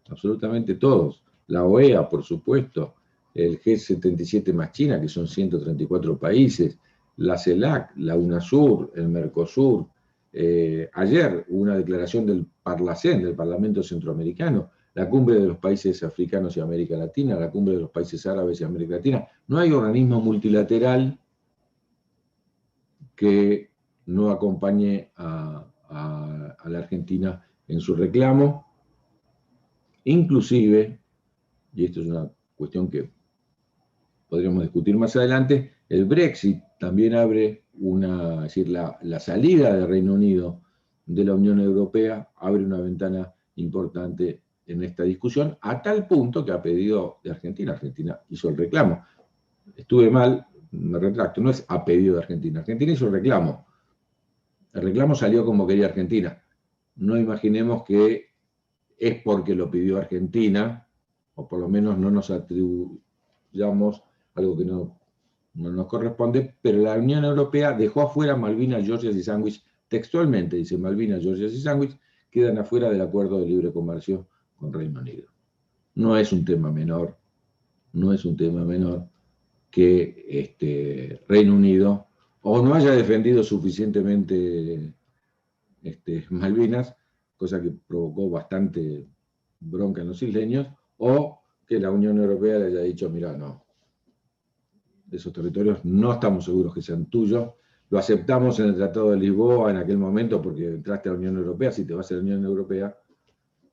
absolutamente todos. La OEA, por supuesto, el G77 más China, que son 134 países, la CELAC, la UNASUR, el Mercosur. Ayer hubo una declaración del Parlacén, del Parlamento Centroamericano, la cumbre de los países africanos y América Latina, la cumbre de los países árabes y América Latina. No hay organismo multilateral que no acompañe a la Argentina en su reclamo, inclusive, y esto es una cuestión que podríamos discutir más adelante, el Brexit también abre es decir, la salida del Reino Unido de la Unión Europea abre una ventana importante en esta discusión, a tal punto que a pedido de Argentina hizo el reclamo. Estuve mal, me retracto, no es a pedido de Argentina hizo el reclamo. El reclamo salió como quería Argentina. No imaginemos que es porque lo pidió Argentina, o por lo menos no nos atribuyamos algo que no nos corresponde, pero la Unión Europea dejó afuera Malvinas, Georgias y Sandwich, textualmente dice Malvinas, Georgias y Sandwich, quedan afuera del acuerdo de libre comercio con Reino Unido. No es un tema menor, que Reino Unido o no haya defendido suficientemente Malvinas, cosa que provocó bastante bronca en los isleños, o que la Unión Europea le haya dicho, mira, no, esos territorios no estamos seguros que sean tuyos, lo aceptamos en el Tratado de Lisboa en aquel momento porque entraste a la Unión Europea, si te vas a la Unión Europea,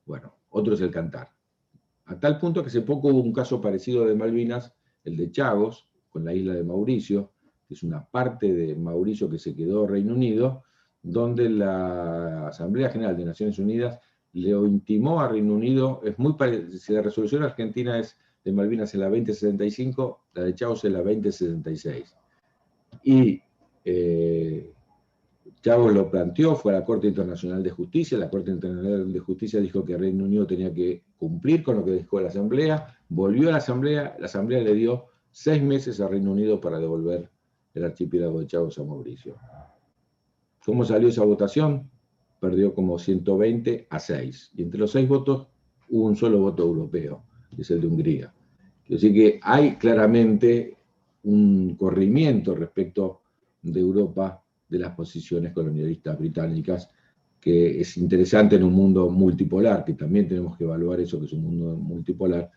bueno, otro es el cantar. A tal punto que hace poco hubo un caso parecido de Malvinas, el de Chagos, con la isla de Mauricio, que es una parte de Mauricio que se quedó Reino Unido, donde la Asamblea General de Naciones Unidas le intimó a Reino Unido, es muy parecido, si la resolución argentina es de Malvinas en la 2075, la de Chagos en la 2076. Y Chagos lo planteó, fue a la Corte Internacional de Justicia, la Corte Internacional de Justicia dijo que Reino Unido tenía que cumplir con lo que dijo la Asamblea, volvió a la Asamblea le dio 6 meses a Reino Unido para devolver el archipiélago de Chagos a Mauricio. ¿Cómo salió esa votación? Perdió como 120 a 6, y entre los 6 votos hubo un solo voto europeo, que es el de Hungría. Así que hay claramente un corrimiento respecto de Europa de las posiciones colonialistas británicas, que es interesante en un mundo multipolar, que también tenemos que evaluar eso, que es un mundo multipolar,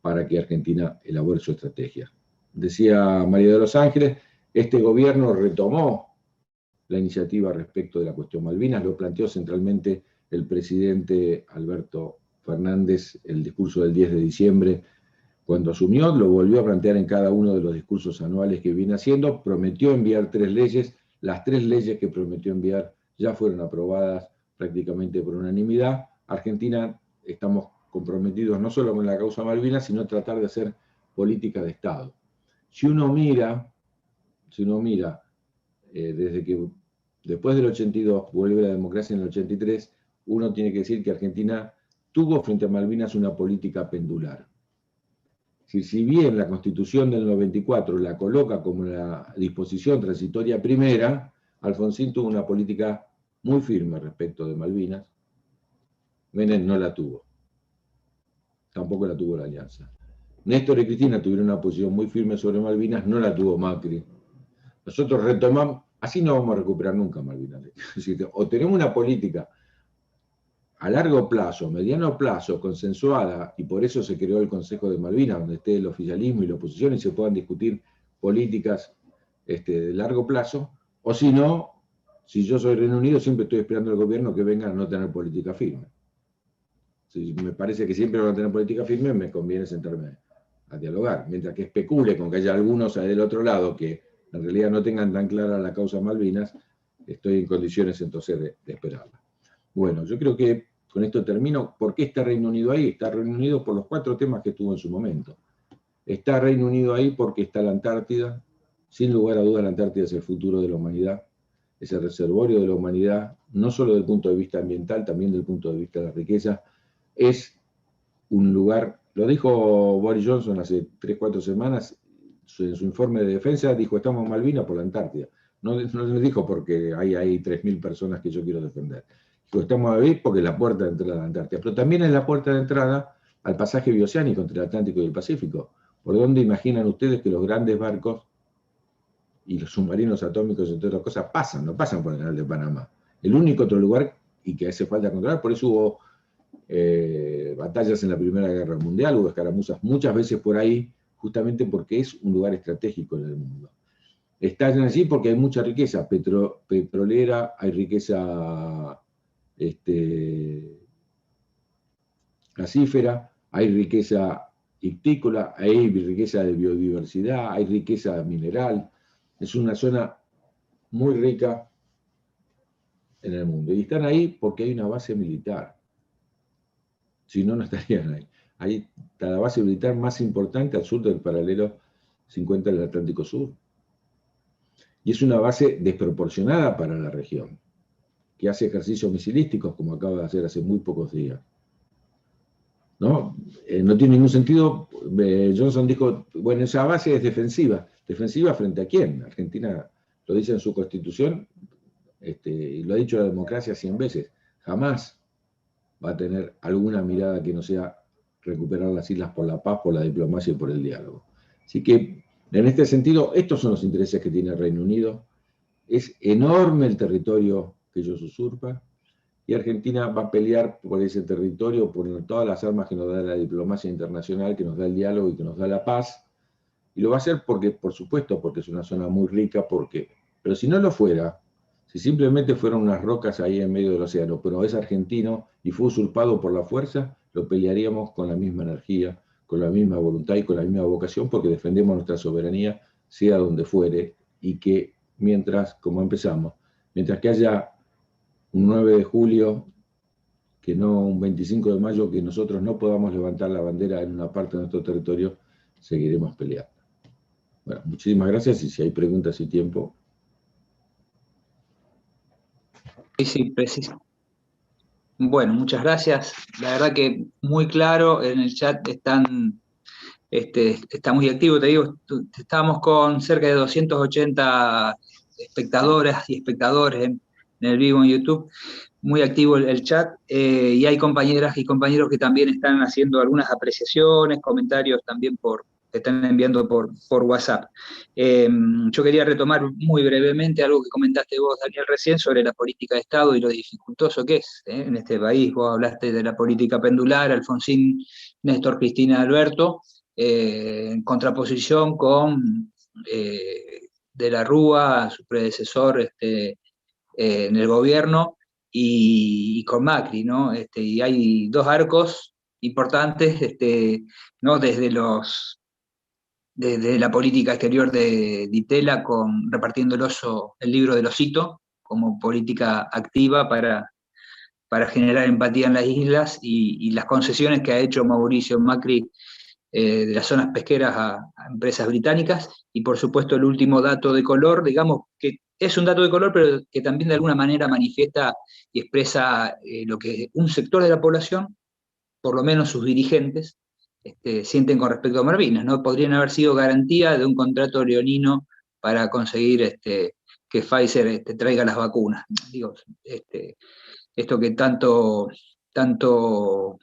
para que Argentina elabore su estrategia. Decía María de los Ángeles, este gobierno retomó la iniciativa respecto de la cuestión Malvinas, lo planteó centralmente el presidente Alberto Fernández, el discurso del 10 de diciembre, cuando asumió, lo volvió a plantear en cada uno de los discursos anuales que viene haciendo, prometió enviar 3 leyes, las 3 leyes que prometió enviar ya fueron aprobadas prácticamente por unanimidad. Argentina estamos comprometidos no solo con la causa Malvinas, sino tratar de hacer política de Estado. Si uno mira, desde que después del 82 vuelve la democracia en el 83, uno tiene que decir que Argentina tuvo frente a Malvinas una política pendular. Si bien la Constitución del 94 la coloca como la disposición transitoria primera, Alfonsín tuvo una política muy firme respecto de Malvinas. Menem no la tuvo. Tampoco la tuvo la Alianza. Néstor y Cristina tuvieron una posición muy firme sobre Malvinas, no la tuvo Macri. Nosotros retomamos, así no vamos a recuperar nunca Malvinas. O tenemos una política a largo plazo, mediano plazo, consensuada, y por eso se creó el Consejo de Malvinas, donde esté el oficialismo y la oposición y se puedan discutir políticas de largo plazo, o si no, si yo soy Reino Unido, siempre estoy esperando al gobierno que venga a no tener política firme. Si me parece que siempre van a tener política firme, me conviene sentarme a dialogar, mientras que especule con que haya algunos del otro lado que en realidad no tengan tan clara la causa Malvinas, estoy en condiciones entonces de esperarla. Bueno, yo creo que con esto termino. ¿Por qué está Reino Unido ahí? Está Reino Unido por los 4 temas que tuvo en su momento. Está Reino Unido ahí porque está la Antártida. Sin lugar a dudas, la Antártida es el futuro de la humanidad, es el reservorio de la humanidad, no solo desde el punto de vista ambiental, también desde el punto de vista de la riqueza. Es un lugar, lo dijo Boris Johnson hace 3-4 semanas, en su informe de defensa, dijo, estamos en Malvinas por la Antártida. No les dijo porque hay 3.000 personas que yo quiero defender. Dijo, estamos ahí porque es la puerta de entrada a la Antártida. Pero también es la puerta de entrada al pasaje bioceánico entre el Atlántico y el Pacífico. ¿Por dónde imaginan ustedes que los grandes barcos y los submarinos atómicos, entre otras cosas, pasan? No pasan por el Canal de Panamá. El único otro lugar, y que hace falta controlar, por eso hubo batallas en la Primera Guerra Mundial, hubo escaramuzas muchas veces por ahí, justamente porque es un lugar estratégico en el mundo. Están allí porque hay mucha riqueza petrolera, hay riqueza gasífera, hay riqueza ictícola, hay riqueza de biodiversidad, hay riqueza mineral. Es una zona muy rica en el mundo. Y están ahí porque hay una base militar. Si no, no estarían ahí. Ahí está la base militar más importante al sur del paralelo 50 del Atlántico Sur. Y es una base desproporcionada para la región, que hace ejercicios misilísticos como acaba de hacer hace muy pocos días. ¿No? No tiene ningún sentido. Johnson dijo, bueno, esa base es defensiva. ¿Defensiva frente a quién? Argentina lo dice en su constitución, y lo ha dicho la democracia 100 veces. Jamás va a tener alguna mirada que no sea recuperar las islas por la paz, por la diplomacia y por el diálogo. Así que, en este sentido, estos son los intereses que tiene el Reino Unido. Es enorme el territorio que ellos usurpan, y Argentina va a pelear por ese territorio, por todas las armas que nos da la diplomacia internacional, que nos da el diálogo y que nos da la paz. Y lo va a hacer porque, por supuesto, porque es una zona muy rica, pero si no lo fuera, si simplemente fueran unas rocas ahí en medio del océano, pero es argentino y fue usurpado por la fuerza, lo pelearíamos con la misma energía, con la misma voluntad y con la misma vocación, porque defendemos nuestra soberanía, sea donde fuere, y que mientras, como empezamos, mientras que haya un 9 de julio, que no un 25 de mayo, que nosotros no podamos levantar la bandera en una parte de nuestro territorio, seguiremos peleando. Bueno, muchísimas gracias, y si hay preguntas y tiempo. Sí, preciso. Bueno, muchas gracias. La verdad que muy claro, en el chat está muy activo, te digo, estábamos con cerca de 280 espectadoras y espectadores en el vivo en YouTube, muy activo el chat, y hay compañeras y compañeros que también están haciendo algunas apreciaciones, comentarios también que están enviando por WhatsApp. Yo quería retomar muy brevemente algo que comentaste vos, Daniel, recién, sobre la política de Estado y lo dificultoso que es en este país. Vos hablaste de la política pendular, Alfonsín, Néstor, Cristina, Alberto, en contraposición con De la Rúa, su predecesor en el gobierno, y con Macri, ¿no? Y hay dos arcos importantes, ¿no? Desde la política exterior de Ditela, repartiendo el libro del osito, como política activa para generar empatía en las islas, y las concesiones que ha hecho Mauricio Macri de las zonas pesqueras a empresas británicas, y por supuesto el último dato de color, digamos que es un dato de color, pero que también de alguna manera manifiesta y expresa lo que un sector de la población, por lo menos sus dirigentes, sienten con respecto a Malvinas, ¿no? Podrían haber sido garantía de un contrato leonino para conseguir que Pfizer traiga las vacunas. Digo, esto que tanto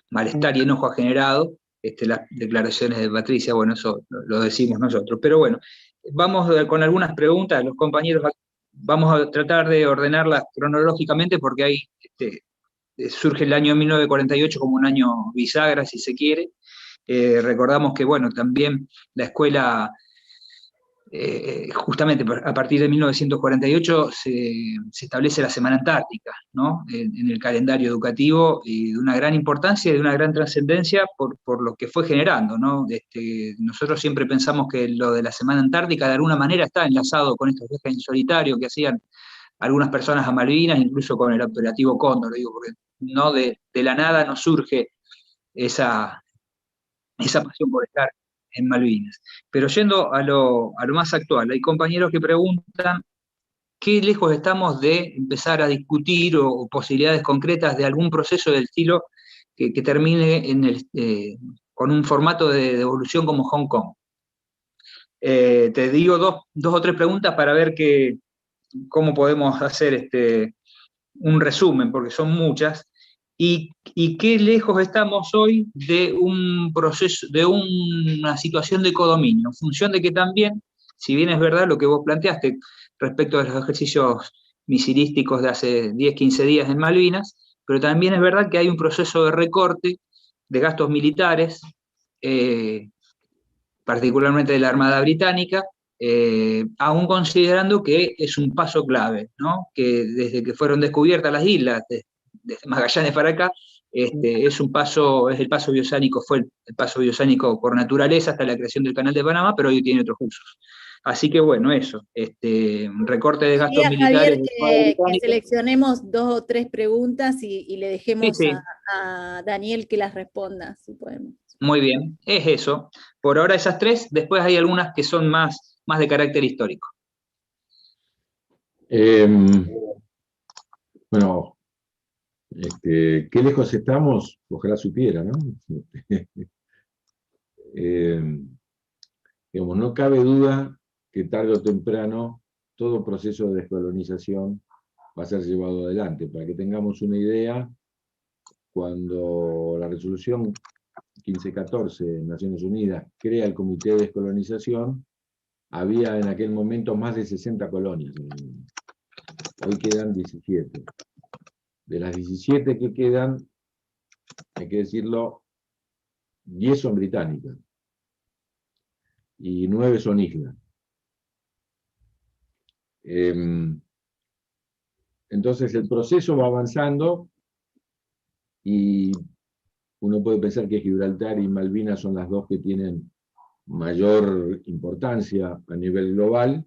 malestar y enojo ha generado, las declaraciones de Patricia, bueno, eso lo decimos nosotros. Pero bueno, vamos con algunas preguntas, los compañeros, vamos a tratar de ordenarlas cronológicamente, porque ahí surge el año 1948 como un año bisagra, si se quiere. Recordamos que, bueno, también la escuela justamente a partir de 1948 se establece la Semana Antártica, ¿no? En el calendario educativo, y de una gran importancia y de una gran trascendencia por lo que fue generando, ¿no? Nosotros siempre pensamos que lo de la Semana Antártica de alguna manera está enlazado con estos viajes en solitario que hacían algunas personas a Malvinas, incluso con el operativo Cóndor, digo, porque no de la nada nos surge esa pasión por estar en Malvinas. Pero yendo a lo más actual, hay compañeros que preguntan qué lejos estamos de empezar a discutir o posibilidades concretas de algún proceso del estilo que termine con un formato de devolución como Hong Kong. Te digo dos o tres preguntas para ver cómo podemos hacer un resumen, porque son muchas. Y qué lejos estamos hoy de un proceso, de una situación de codominio, en función de que también, si bien es verdad lo que vos planteaste respecto a los ejercicios misilísticos de hace 10, 15 días en Malvinas, pero también es verdad que hay un proceso de recorte de gastos militares, particularmente de la Armada Británica, aún considerando que es un paso clave, ¿no? Que desde que fueron descubiertas las islas, desde Magallanes para acá, es el paso bioceánico, fue el paso bioceánico por naturaleza hasta la creación del Canal de Panamá, pero hoy tiene otros usos. Así que bueno, eso, un recorte de gastos militares. Javier, que seleccionemos 2 o 3 preguntas y le dejemos sí. a Daniel que las responda, si podemos. Muy bien, es eso. Por ahora esas 3, después hay algunas que son más de carácter histórico. Bueno, qué lejos estamos, ojalá supiera, ¿no? Digamos, no cabe duda que tarde o temprano todo proceso de descolonización va a ser llevado adelante. Para que tengamos una idea, cuando la resolución 1514 de Naciones Unidas crea el Comité de Descolonización, había en aquel momento más de 60 colonias. Hoy quedan 17. De las 17 que quedan, hay que decirlo, 10 son británicas y 9 son islas. Entonces el proceso va avanzando y uno puede pensar que Gibraltar y Malvinas son las dos que tienen mayor importancia a nivel global.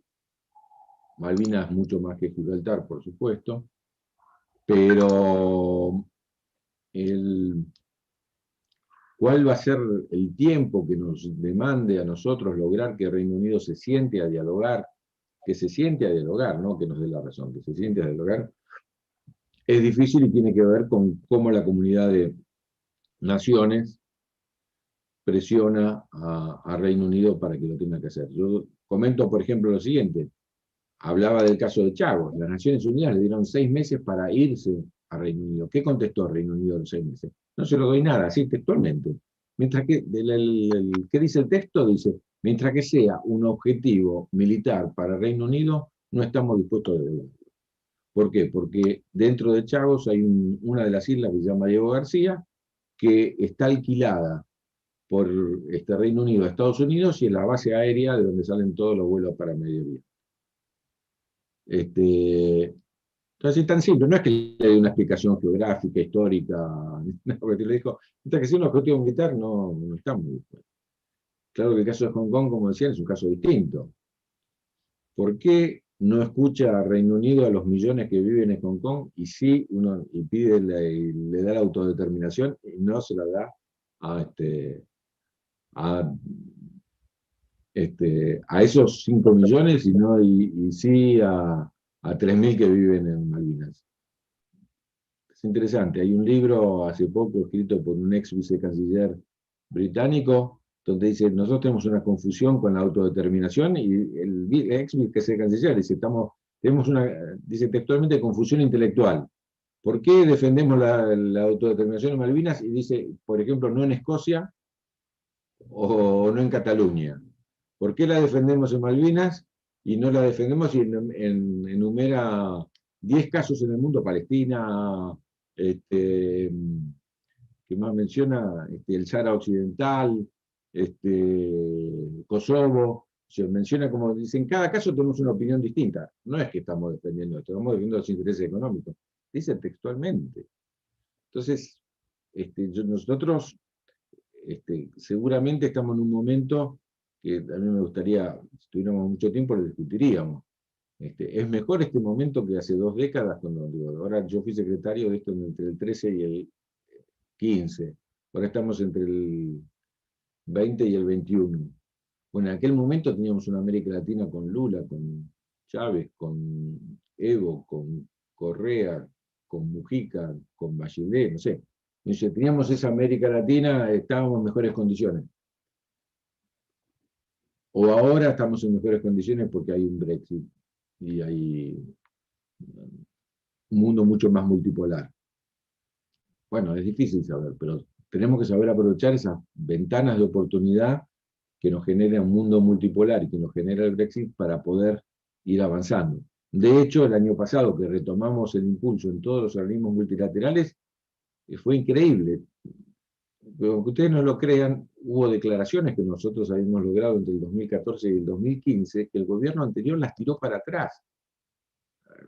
Malvinas mucho más que Gibraltar, por supuesto, pero ¿cuál va a ser el tiempo que nos demande a nosotros lograr que Reino Unido se siente a dialogar, no que nos dé la razón, que se siente a dialogar? Es difícil y tiene que ver con cómo la comunidad de naciones presiona a Reino Unido para que lo tenga que hacer. Yo comento, por ejemplo, lo siguiente. Hablaba del caso de Chagos. Las Naciones Unidas le dieron 6 meses para irse a Reino Unido. ¿Qué contestó Reino Unido en los 6 meses? No se lo doy nada, así textualmente. Mientras que, ¿qué dice el texto? Dice, mientras que sea un objetivo militar para Reino Unido, no estamos dispuestos a devolverlo. ¿Por qué? Porque dentro de Chagos hay una de las islas que se llama Diego García, que está alquilada por Reino Unido a Estados Unidos y es la base aérea de donde salen todos los vuelos para Medio Oriente. Entonces es tan simple, no es que le dé una explicación geográfica, histórica, porque le dijo, mientras que sea un objetivo militar, no está muy dispuesto. Claro que el caso de Hong Kong, como decían, es un caso distinto. ¿Por qué no escucha a Reino Unido a los millones que viven en Hong Kong y sí pide le da la autodeterminación y no se la da a esos 5 millones y sí a 3.000 que viven en Malvinas? Es interesante, hay un libro hace poco escrito por un ex vicecanciller británico donde dice, nosotros tenemos una confusión con la autodeterminación, y el ex vicecanciller dice, dice textualmente, confusión intelectual. ¿Por qué defendemos la autodeterminación en Malvinas y dice, por ejemplo, no en Escocia o no en Cataluña? ¿Por qué la defendemos en Malvinas y no la defendemos y enumera 10 casos en el mundo? Palestina, que más menciona, el Sahara Occidental, Kosovo, se menciona como, dice, en cada caso tenemos una opinión distinta. No es que estamos defendiendo esto, estamos defendiendo los intereses económicos. Dice textualmente. Entonces, nosotros seguramente estamos en un momento que a mí me gustaría, si tuviéramos mucho tiempo, lo discutiríamos. Es mejor este momento que hace 2 décadas, cuando ahora yo fui secretario de esto entre el 13 y el 15. Ahora estamos entre el 20 y el 21. Bueno, en aquel momento teníamos una América Latina con Lula, con Chávez, con Evo, con Correa, con Mujica, con Bachelet, no sé. Si teníamos esa América Latina, estábamos en mejores condiciones. O ahora estamos en mejores condiciones porque hay un Brexit y hay un mundo mucho más multipolar. Bueno, es difícil saber, pero tenemos que saber aprovechar esas ventanas de oportunidad que nos genera un mundo multipolar y que nos genera el Brexit para poder ir avanzando. De hecho, el año pasado que retomamos el impulso en todos los organismos multilaterales, fue increíble. Pero aunque ustedes no lo crean, hubo declaraciones que nosotros habíamos logrado entre el 2014 y el 2015, que el gobierno anterior las tiró para atrás.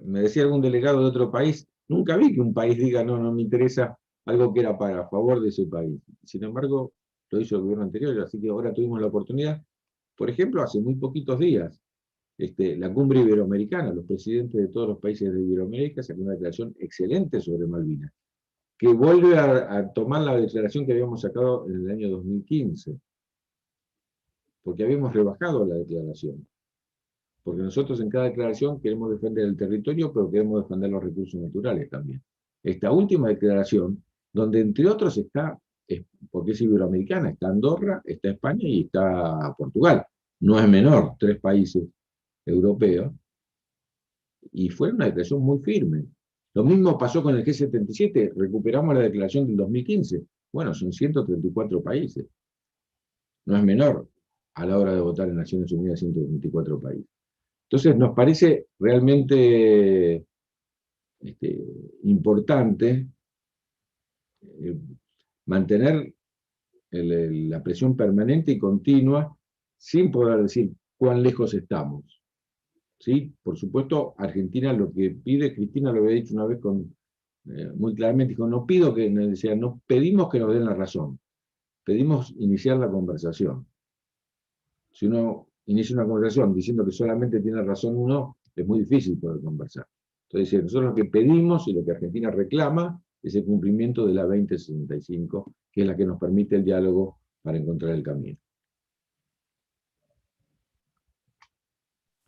Me decía algún delegado de otro país, nunca vi que un país diga, no, no me interesa algo que era para favor de ese país. Sin embargo, lo hizo el gobierno anterior, así que ahora tuvimos la oportunidad. Por ejemplo, hace muy poquitos días, la cumbre iberoamericana, los presidentes de todos los países de Iberoamérica sacaron una declaración excelente sobre Malvinas, que vuelve a tomar la declaración que habíamos sacado en el año 2015, porque habíamos rebajado la declaración. Porque nosotros en cada declaración queremos defender el territorio, pero queremos defender los recursos naturales también. Esta última declaración, donde entre otros está, porque es iberoamericana, está Andorra, está España y está Portugal. No es menor, 3 países europeos, y fue una declaración muy firme. Lo mismo pasó con el G77, recuperamos la declaración del 2015. Bueno, son 134 países. No es menor a la hora de votar en Naciones Unidas 124 países. Entonces nos parece realmente importante mantener la presión permanente y continua sin poder decir cuán lejos estamos. ¿Sí? Por supuesto, Argentina lo que pide, Cristina lo había dicho una vez muy claramente, dijo, no pedimos que nos den la razón, pedimos iniciar la conversación. Si uno inicia una conversación diciendo que solamente tiene razón uno, es muy difícil poder conversar. Entonces, nosotros lo que pedimos y lo que Argentina reclama es el cumplimiento de la 2065, que es la que nos permite el diálogo para encontrar el camino.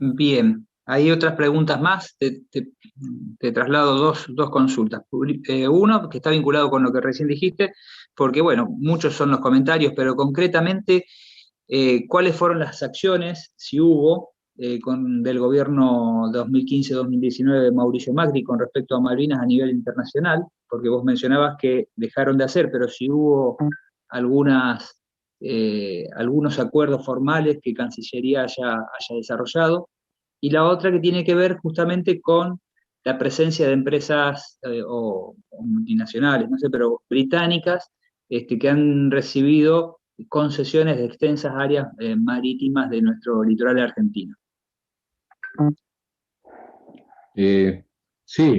Bien, hay otras preguntas más. Te traslado dos consultas. Uno, que está vinculado con lo que recién dijiste, porque, bueno, muchos son los comentarios, pero concretamente, ¿cuáles fueron las acciones, si hubo, del gobierno 2015-2019 de Mauricio Macri con respecto a Malvinas a nivel internacional? Porque vos mencionabas que dejaron de hacer, pero si hubo algunos acuerdos formales que Cancillería haya desarrollado. Y la otra que tiene que ver justamente con la presencia de empresas o multinacionales, no sé, pero británicas, que han recibido concesiones de extensas áreas marítimas de nuestro litoral argentino. Sí,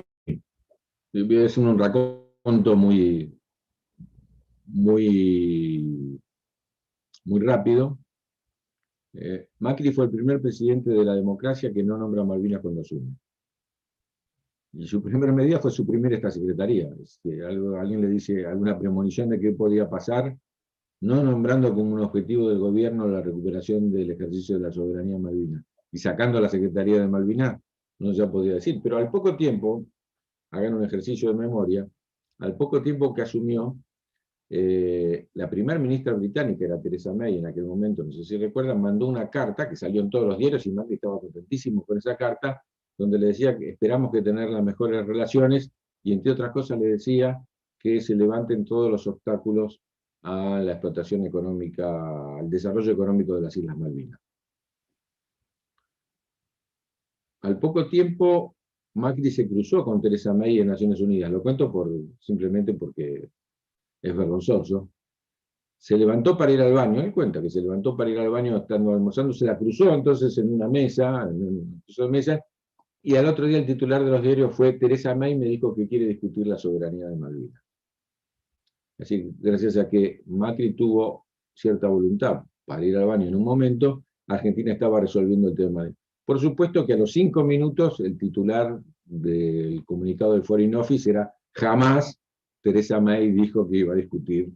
es un raconto muy rápido. Macri fue el primer presidente de la democracia que no nombra a Malvinas cuando asume. Y su primera medida fue suprimir esta secretaría. Alguien le dice alguna premonición de qué podía pasar, no nombrando como un objetivo del gobierno la recuperación del ejercicio de la soberanía en Malvinas. Y sacando la Secretaría de Malvinas, no ya podía decir. Pero al poco tiempo, hagan un ejercicio de memoria, al poco tiempo que asumió, la primera ministra británica, era Theresa May en aquel momento, no sé si recuerdan, mandó una carta que salió en todos los diarios y Macri estaba contentísimo con esa carta, donde le decía que esperamos que tener las mejores relaciones y entre otras cosas le decía que se levanten todos los obstáculos a la explotación económica, al desarrollo económico de las Islas Malvinas. Al poco tiempo, Macri se cruzó con Theresa May en Naciones Unidas. Lo cuento simplemente porque es vergonzoso. se levantó para ir al baño, él cuenta que se levantó para ir al baño estando almorzando, se la cruzó entonces en una mesa, y al otro día el titular de los diarios fue: Teresa May me dijo que quiere discutir la soberanía de Malvinas. Así, gracias a que Macri tuvo cierta voluntad para ir al baño en un momento, Argentina estaba resolviendo el tema. Por supuesto que a los 5 minutos el titular del comunicado del Foreign Office era: jamás Teresa May dijo que iba a discutir.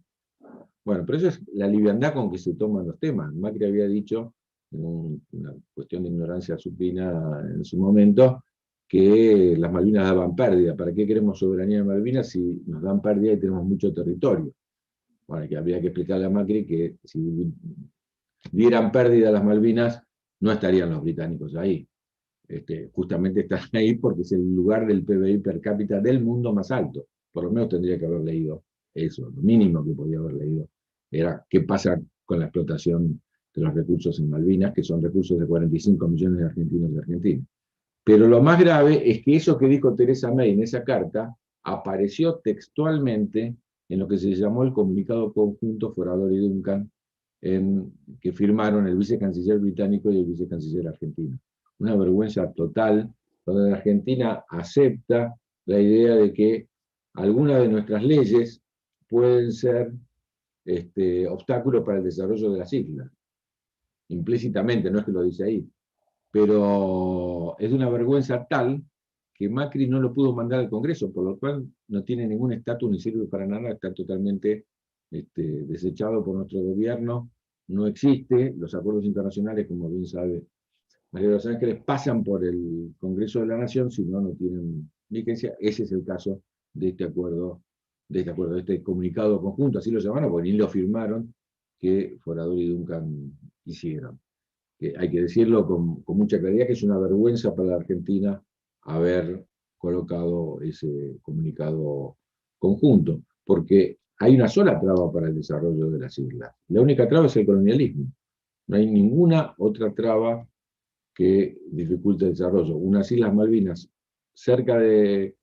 Bueno, pero eso es la liviandad con que se toman los temas. Macri había dicho, en una cuestión de ignorancia supina en su momento, que las Malvinas daban pérdida. ¿Para qué queremos soberanía de Malvinas si nos dan pérdida y tenemos mucho territorio? Bueno, que había que explicarle a Macri que si dieran pérdida a las Malvinas, no estarían los británicos ahí. Justamente están ahí porque es el lugar del PBI per cápita del mundo más alto. Por lo menos tendría que haber leído eso. Lo mínimo que podía haber leído era qué pasa con la explotación de los recursos en Malvinas, que son recursos de 45 millones de argentinos y argentinas. Pero lo más grave es que eso que dijo Teresa May en esa carta apareció textualmente en lo que se llamó el comunicado conjunto Forador y Duncan, que firmaron el vicecanciller británico y el vicecanciller argentino. Una vergüenza total, donde la Argentina acepta la idea de que algunas de nuestras leyes pueden ser obstáculos para el desarrollo de las islas. Implícitamente, no es que lo dice ahí. Pero es de una vergüenza tal que Macri no lo pudo mandar al Congreso, por lo cual no tiene ningún estatus ni sirve para nada, está totalmente desechado por nuestro gobierno, no existe. Los acuerdos internacionales, como bien sabe María de los Ángeles, pasan por el Congreso de la Nación, si no, no tienen vigencia. Ese es el caso de este acuerdo, de este comunicado conjunto, así lo llamaron, porque ni lo firmaron, que Forador y Duncan hicieron. Que hay que decirlo con mucha claridad, que es una vergüenza para la Argentina haber colocado ese comunicado conjunto, porque hay una sola traba para el desarrollo de las islas. La única traba es el colonialismo. No hay ninguna otra traba que dificulte el desarrollo. Unas Islas Malvinas cerca del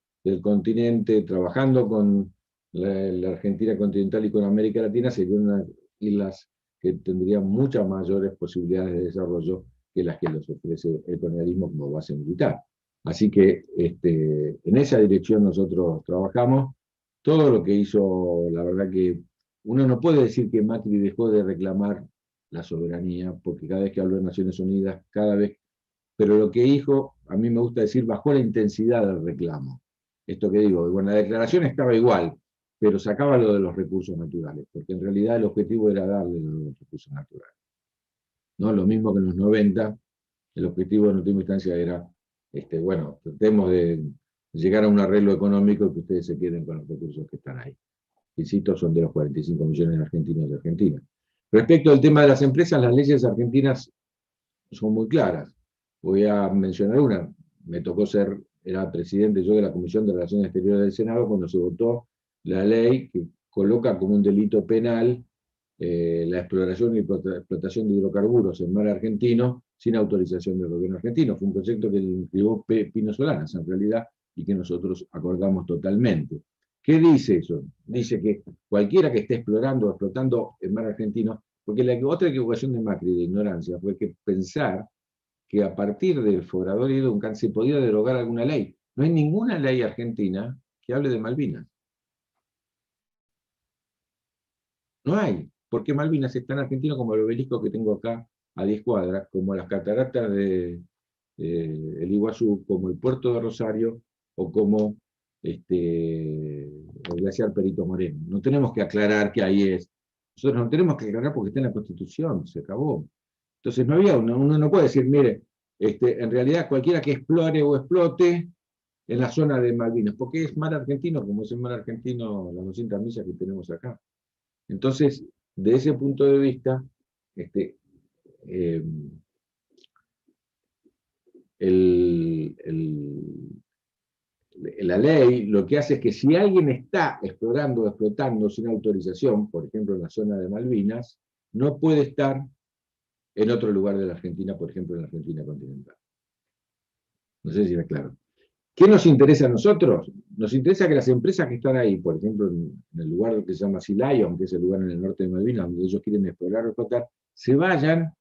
continente, trabajando con la Argentina continental y con América Latina, serían unas islas que tendrían muchas mayores posibilidades de desarrollo que las que les ofrece el colonialismo como base militar. Así que en esa dirección nosotros trabajamos. Todo lo que hizo, la verdad que uno no puede decir que Macri dejó de reclamar la soberanía, porque cada vez que habló de Naciones Unidas, pero lo que dijo, a mí me gusta decir, bajó la intensidad del reclamo. Esto que digo, bueno, la declaración estaba igual, pero sacaba lo de los recursos naturales, porque en realidad el objetivo era darle los recursos naturales. ¿No? Lo mismo que en los 90, el objetivo en última instancia era, bueno, tratemos de llegar a un arreglo económico y que ustedes se queden con los recursos que están ahí. Insisto, son de los 45 millones de argentinos y argentinas. Respecto al tema de las empresas, las leyes argentinas son muy claras. Voy a mencionar una. Me tocó era presidente yo de la Comisión de Relaciones Exteriores del Senado cuando se votó la ley que coloca como un delito penal la exploración y explotación de hidrocarburos en mar argentino sin autorización del gobierno argentino. Fue un proyecto que inscribió Pino Solanas, en realidad, y que nosotros acordamos totalmente. ¿Qué dice eso? Dice que cualquiera que esté explorando o explotando en mar argentino, porque la otra equivocación de Macri, de ignorancia, fue que pensar que a partir del Forador y Duncan se podía derogar alguna ley. No hay ninguna ley argentina que hable de Malvinas. No hay, porque Malvinas es tan argentino como el obelisco que tengo acá a 10 cuadras, como las cataratas de el Iguazú, como el puerto de Rosario, o como el glaciar Perito Moreno. No tenemos que aclarar que ahí es. Nosotros no tenemos que aclarar porque está en la Constitución, se acabó. Entonces no había, uno no puede decir, mire, en realidad cualquiera que explore o explote en la zona de Malvinas, porque es mar argentino, como es el mar argentino, las 200 millas que tenemos acá. Entonces, de ese punto de vista, la ley lo que hace es que si alguien está explorando o explotando sin autorización, por ejemplo en la zona de Malvinas, no puede estar en otro lugar de la Argentina, por ejemplo en la Argentina continental. No sé si era claro. ¿Qué nos interesa a nosotros? Nos interesa que las empresas que están ahí, por ejemplo, en el lugar que se llama Sea Lion, que es el lugar en el norte de Malvinas, donde ellos quieren explorar o explotar, se vayan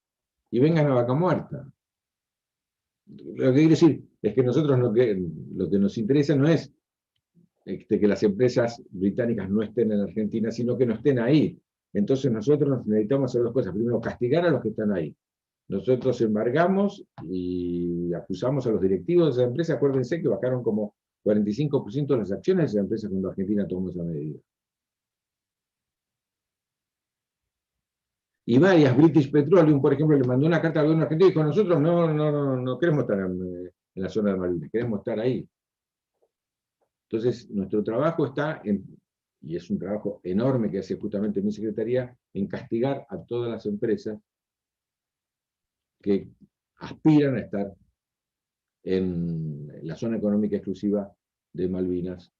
y vengan a Vaca Muerta. Lo que quiero decir es que nosotros lo que nos interesa no es que las empresas británicas no estén en Argentina, sino que no estén ahí. Entonces nosotros necesitamos hacer dos cosas. Primero, castigar a los que están ahí. Nosotros embargamos y acusamos a los directivos de esa empresa. Acuérdense que bajaron como 45% de las acciones de esa empresa cuando Argentina tomó esa medida. Y varias, British Petroleum, por ejemplo, le mandó una carta al gobierno argentino y dijo, nosotros no queremos estar en la zona de Malvinas, queremos estar ahí. Entonces, nuestro trabajo está, y es un trabajo enorme que hace justamente mi secretaría, en castigar a todas las empresas que aspiran a estar en la zona económica exclusiva de Malvinas,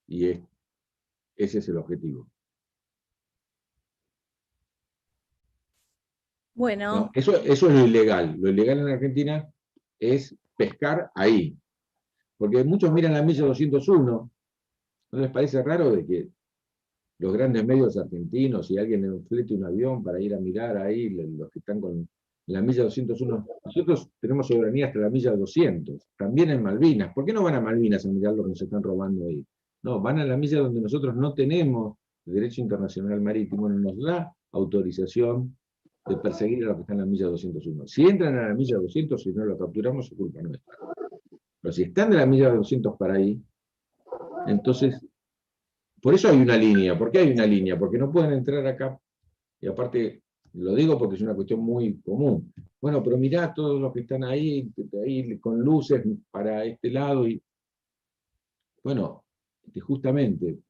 y ese es el objetivo. Bueno. ¿No? Eso es lo ilegal. Lo ilegal en Argentina es pescar ahí. Porque muchos miran la milla 201, ¿no les parece raro de que los grandes medios argentinos, si alguien flete un avión para ir a mirar ahí, los que están con la milla 201, nosotros tenemos soberanía hasta la milla 200, también en Malvinas. ¿Por qué no van a Malvinas a mirar lo que nos están robando ahí? No, van a la milla donde nosotros no tenemos derecho internacional marítimo, no nos da autorización de perseguir a los que están en la milla 201. Si entran a la milla 200, si no lo capturamos, es culpa nuestra. Pero si están de la milla 200 para ahí, entonces, por eso hay una línea. ¿Por qué hay una línea? Porque no pueden entrar acá, y aparte, lo digo porque es una cuestión muy común. Bueno, pero mirá todos los que están ahí con luces para este lado, y bueno, justamente,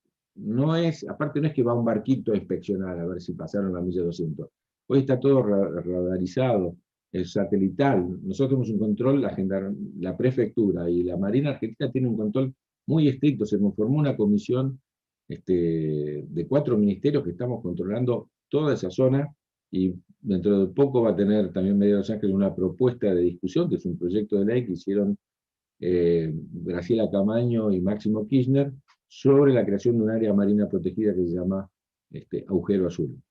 aparte no es que va un barquito a inspeccionar a ver si pasaron la milla 200. Hoy está todo radarizado, es satelital. Nosotros tenemos un control, la prefectura y la Marina Argentina tiene un control muy estricto. Se nos formó una comisión de 4 ministerios que estamos controlando toda esa zona, y dentro de poco va a tener también Medio de Los Ángeles una propuesta de discusión, que es un proyecto de ley que hicieron Graciela Camaño y Máximo Kirchner, sobre la creación de un área marina protegida que se llama Agujero Azul,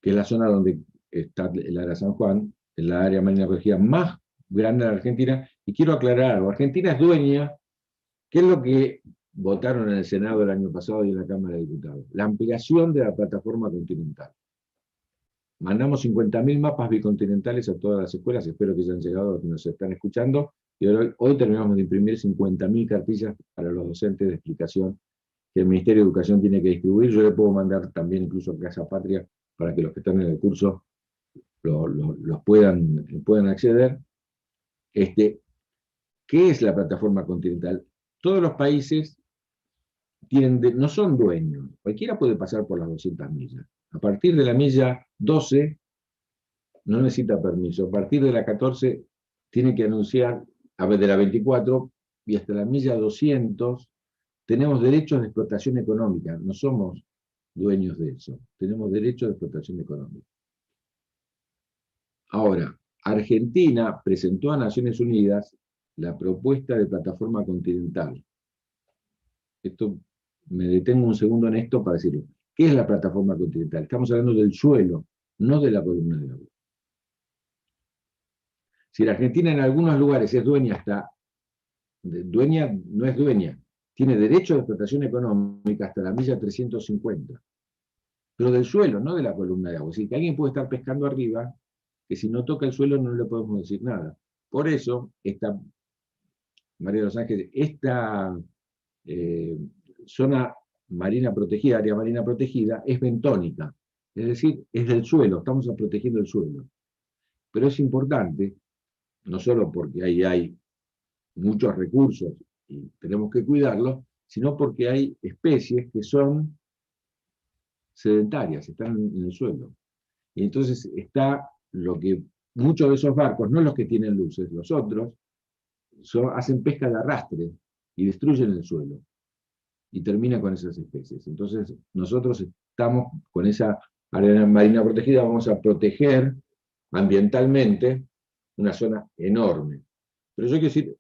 que es la zona donde está el área San Juan, es la área marina protegida más grande de la Argentina. Y quiero aclarar algo: Argentina es dueña, ¿qué es lo que votaron en el Senado el año pasado y en la Cámara de Diputados? La ampliación de la plataforma continental. Mandamos 50.000 mapas bicontinentales a todas las escuelas, espero que hayan llegado a los que nos están escuchando, y hoy terminamos de imprimir 50.000 cartillas para los docentes de explicación que el Ministerio de Educación tiene que distribuir. Yo le puedo mandar también incluso a Casa Patria para que los que están en el curso los puedan acceder. ¿Qué es la plataforma continental? Todos los países no son dueños, cualquiera puede pasar por las 200 millas. A partir de la milla 12 no necesita permiso, a partir de la 14 tiene que anunciar, a ver, de la 24 y hasta la milla 200 tenemos derechos de explotación económica, no somos dueños de eso, tenemos derechos de explotación económica. Ahora, Argentina presentó a Naciones Unidas la propuesta de plataforma continental. Esto, me detengo un segundo en esto para decirlo. ¿Qué es la plataforma continental? Estamos hablando del suelo, no de la columna de agua. Si la Argentina en algunos lugares es dueña, no es dueña, tiene derecho de explotación económica hasta la milla 350. Pero del suelo, no de la columna de agua. Es decir, que alguien puede estar pescando arriba, que si no toca el suelo no le podemos decir nada. Por eso, María de Los Ángeles, esta zona marina protegida, área marina protegida, es bentónica. Es decir, es del suelo, estamos protegiendo el suelo. Pero es importante, no solo porque ahí hay muchos recursos y tenemos que cuidarlos, sino porque hay especies que son sedentarias, están en el suelo. Y entonces está lo que muchos de esos barcos, no los que tienen luces, los otros, hacen pesca de arrastre y destruyen el suelo. Y termina con esas especies. Entonces, nosotros estamos con esa área marina protegida, vamos a proteger ambientalmente una zona enorme. Pero yo quiero decir,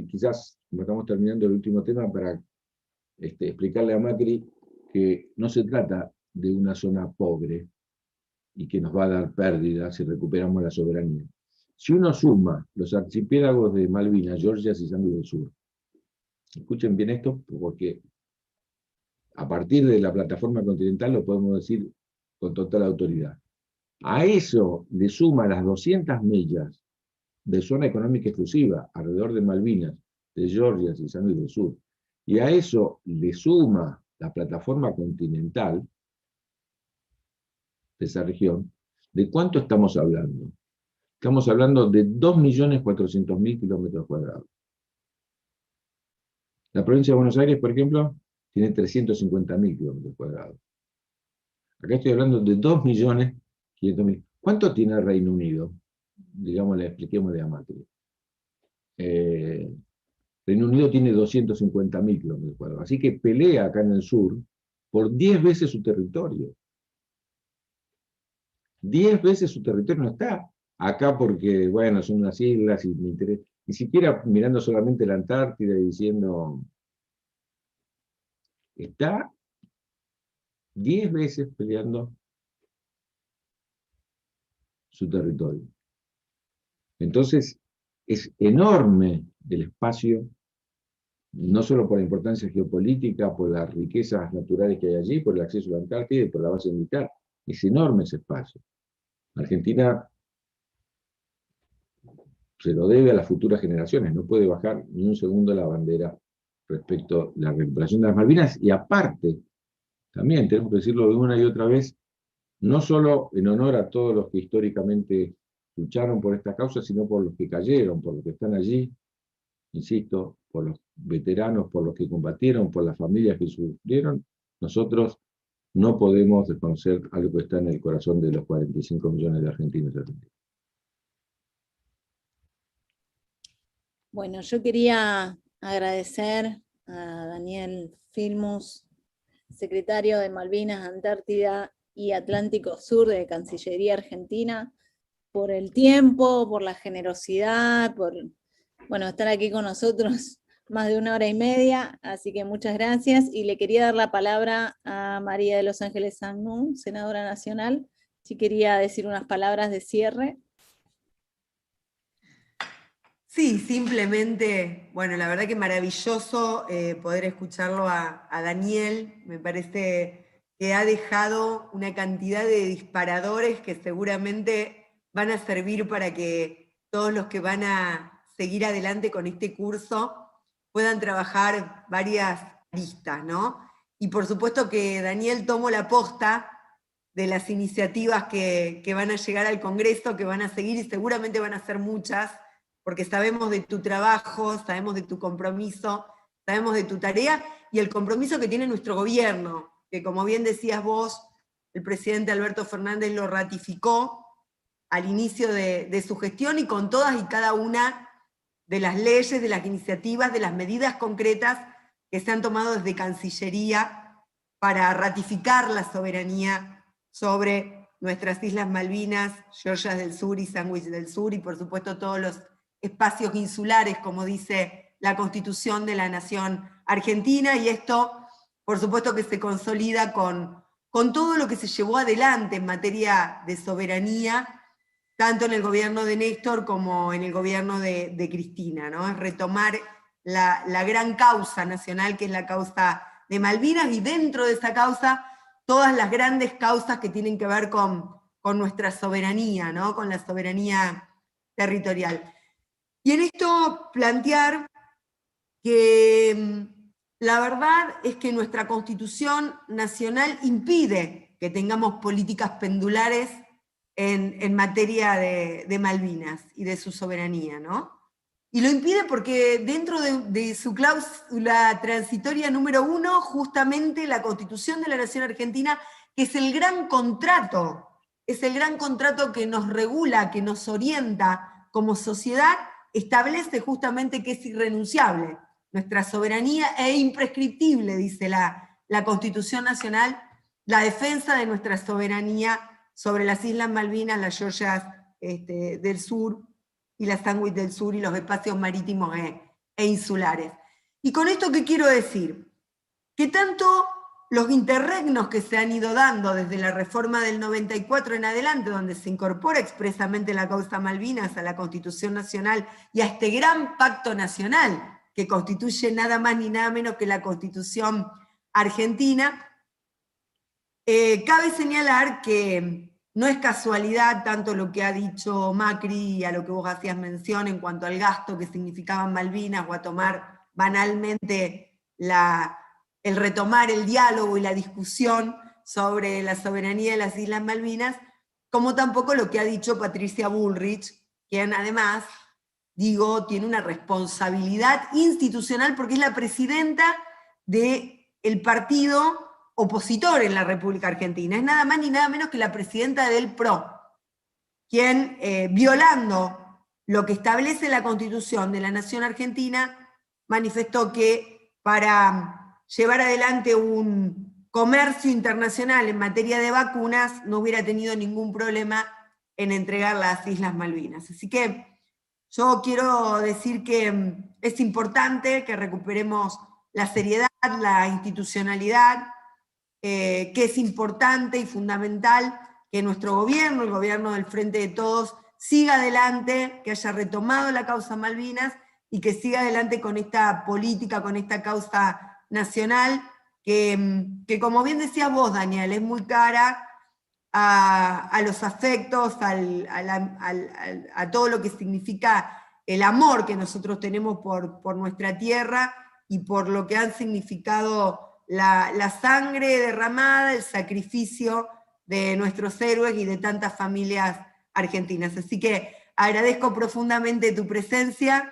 quizás, como estamos terminando el último tema, para explicarle a Macri que no se trata de una zona pobre y que nos va a dar pérdidas si recuperamos la soberanía. Si uno suma los archipiélagos de Malvinas, Georgias y Sandwich del Sur, escuchen bien esto, porque a partir de la plataforma continental lo podemos decir con total autoridad. A eso le suma las 200 millas de zona económica exclusiva alrededor de Malvinas, de Georgias y Sandwich del Sur, y a eso le suma la plataforma continental de esa región, ¿de cuánto estamos hablando? Estamos hablando de 2.400.000 kilómetros cuadrados. La provincia de Buenos Aires, por ejemplo, tiene 350.000 kilómetros cuadrados. Acá estoy hablando de 2.500.000. ¿Cuánto tiene el Reino Unido? Digámosle, expliquémosle a Macri. Reino Unido tiene 250.000 kilómetros cuadrados. Así que pelea acá en el sur por 10 veces su territorio. 10 veces su territorio no está acá porque, bueno, son unas islas y me interesa. Ni siquiera mirando solamente la Antártida y diciendo, está 10 veces peleando su territorio. Entonces, es enorme el espacio, no solo por la importancia geopolítica, por las riquezas naturales que hay allí, por el acceso a la Antártida y por la base militar. Es enorme ese espacio. Argentina se lo debe a las futuras generaciones, no puede bajar ni un segundo la bandera respecto a la recuperación de las Malvinas, y aparte, también tenemos que decirlo de una y otra vez, no solo en honor a todos los que históricamente lucharon por esta causa, sino por los que cayeron, por los que están allí, insisto, por los veteranos, por los que combatieron, por las familias que sufrieron. Nosotros no podemos desconocer algo que está en el corazón de los 45 millones de argentinos y argentinas. Bueno, yo quería agradecer a Daniel Filmus, secretario de Malvinas, Antártida y Atlántico Sur de Cancillería Argentina, por el tiempo, por la generosidad, por estar aquí con nosotros más de 1 hora y media, así que muchas gracias, y le quería dar la palabra a María de Los Ángeles Sanún, senadora nacional, si quería decir unas palabras de cierre. Sí, simplemente, bueno, la verdad que maravilloso poder escucharlo a Daniel. Me parece que ha dejado una cantidad de disparadores que seguramente van a servir para que todos los que van a seguir adelante con este curso puedan trabajar varias aristas, ¿no? Y por supuesto que Daniel tomó la posta de las iniciativas que van a llegar al Congreso, que van a seguir y seguramente van a ser muchas, porque sabemos de tu trabajo, sabemos de tu compromiso, sabemos de tu tarea y el compromiso que tiene nuestro gobierno, que como bien decías vos, el presidente Alberto Fernández lo ratificó al inicio de su gestión y con todas y cada una de las leyes, de las iniciativas, de las medidas concretas que se han tomado desde Cancillería para ratificar la soberanía sobre nuestras Islas Malvinas, Georgias del Sur y Sandwich del Sur, y por supuesto todos los espacios insulares, como dice la Constitución de la Nación Argentina, y esto, por supuesto, que se consolida con todo lo que se llevó adelante en materia de soberanía, tanto en el gobierno de Néstor como en el gobierno de Cristina, ¿no? Es retomar la gran causa nacional, que es la causa de Malvinas, y dentro de esa causa, todas las grandes causas que tienen que ver con nuestra soberanía, ¿no? Con la soberanía territorial. Y en esto plantear que la verdad es que nuestra Constitución Nacional impide que tengamos políticas pendulares en materia de Malvinas y de su soberanía, ¿no? Y lo impide porque dentro de su cláusula transitoria número 1, justamente la Constitución de la Nación Argentina, que es el gran contrato que nos regula, que nos orienta como sociedad, establece justamente que es irrenunciable nuestra soberanía e imprescriptible, dice la Constitución Nacional, la defensa de nuestra soberanía sobre las Islas Malvinas, las Georgias del Sur y la Sandwich del Sur y los espacios marítimos e insulares. Y con esto, ¿qué quiero decir? Que tanto los interregnos que se han ido dando desde la reforma del 94 en adelante, donde se incorpora expresamente la causa Malvinas a la Constitución Nacional y a este gran pacto nacional que constituye nada más ni nada menos que la Constitución Argentina, cabe señalar que no es casualidad tanto lo que ha dicho Macri y a lo que vos hacías mención en cuanto al gasto que significaban Malvinas, o a tomar banalmente el retomar el diálogo y la discusión sobre la soberanía de las Islas Malvinas, como tampoco lo que ha dicho Patricia Bullrich, quien además, digo, tiene una responsabilidad institucional porque es la presidenta del partido opositor en la República Argentina. Es nada más ni nada menos que la presidenta del PRO, quien, violando lo que establece la Constitución de la Nación Argentina, manifestó que para llevar adelante un comercio internacional en materia de vacunas no hubiera tenido ningún problema en entregar las Islas Malvinas. Así que yo quiero decir que es importante que recuperemos la seriedad, la institucionalidad, que es importante y fundamental que nuestro gobierno, el gobierno del Frente de Todos, siga adelante, que haya retomado la causa Malvinas y que siga adelante con esta política, con esta causa nacional, que como bien decías vos, Daniel, es muy cara a los afectos, a todo lo que significa el amor que nosotros tenemos por nuestra tierra y por lo que han significado la sangre derramada, el sacrificio de nuestros héroes y de tantas familias argentinas. Así que agradezco profundamente tu presencia,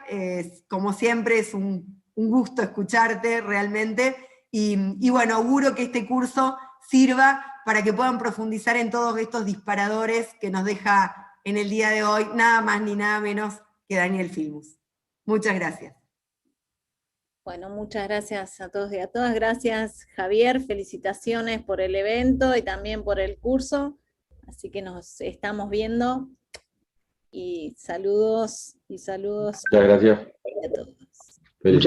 como siempre es un gusto escucharte realmente, y bueno, auguro que este curso sirva para que puedan profundizar en todos estos disparadores que nos deja en el día de hoy nada más ni nada menos que Daniel Filmus. Muchas gracias. Bueno, muchas gracias a todos y a todas. Gracias, Javier. Felicitaciones por el evento y también por el curso. Así que nos estamos viendo. Y saludos Muchas gracias. a todos.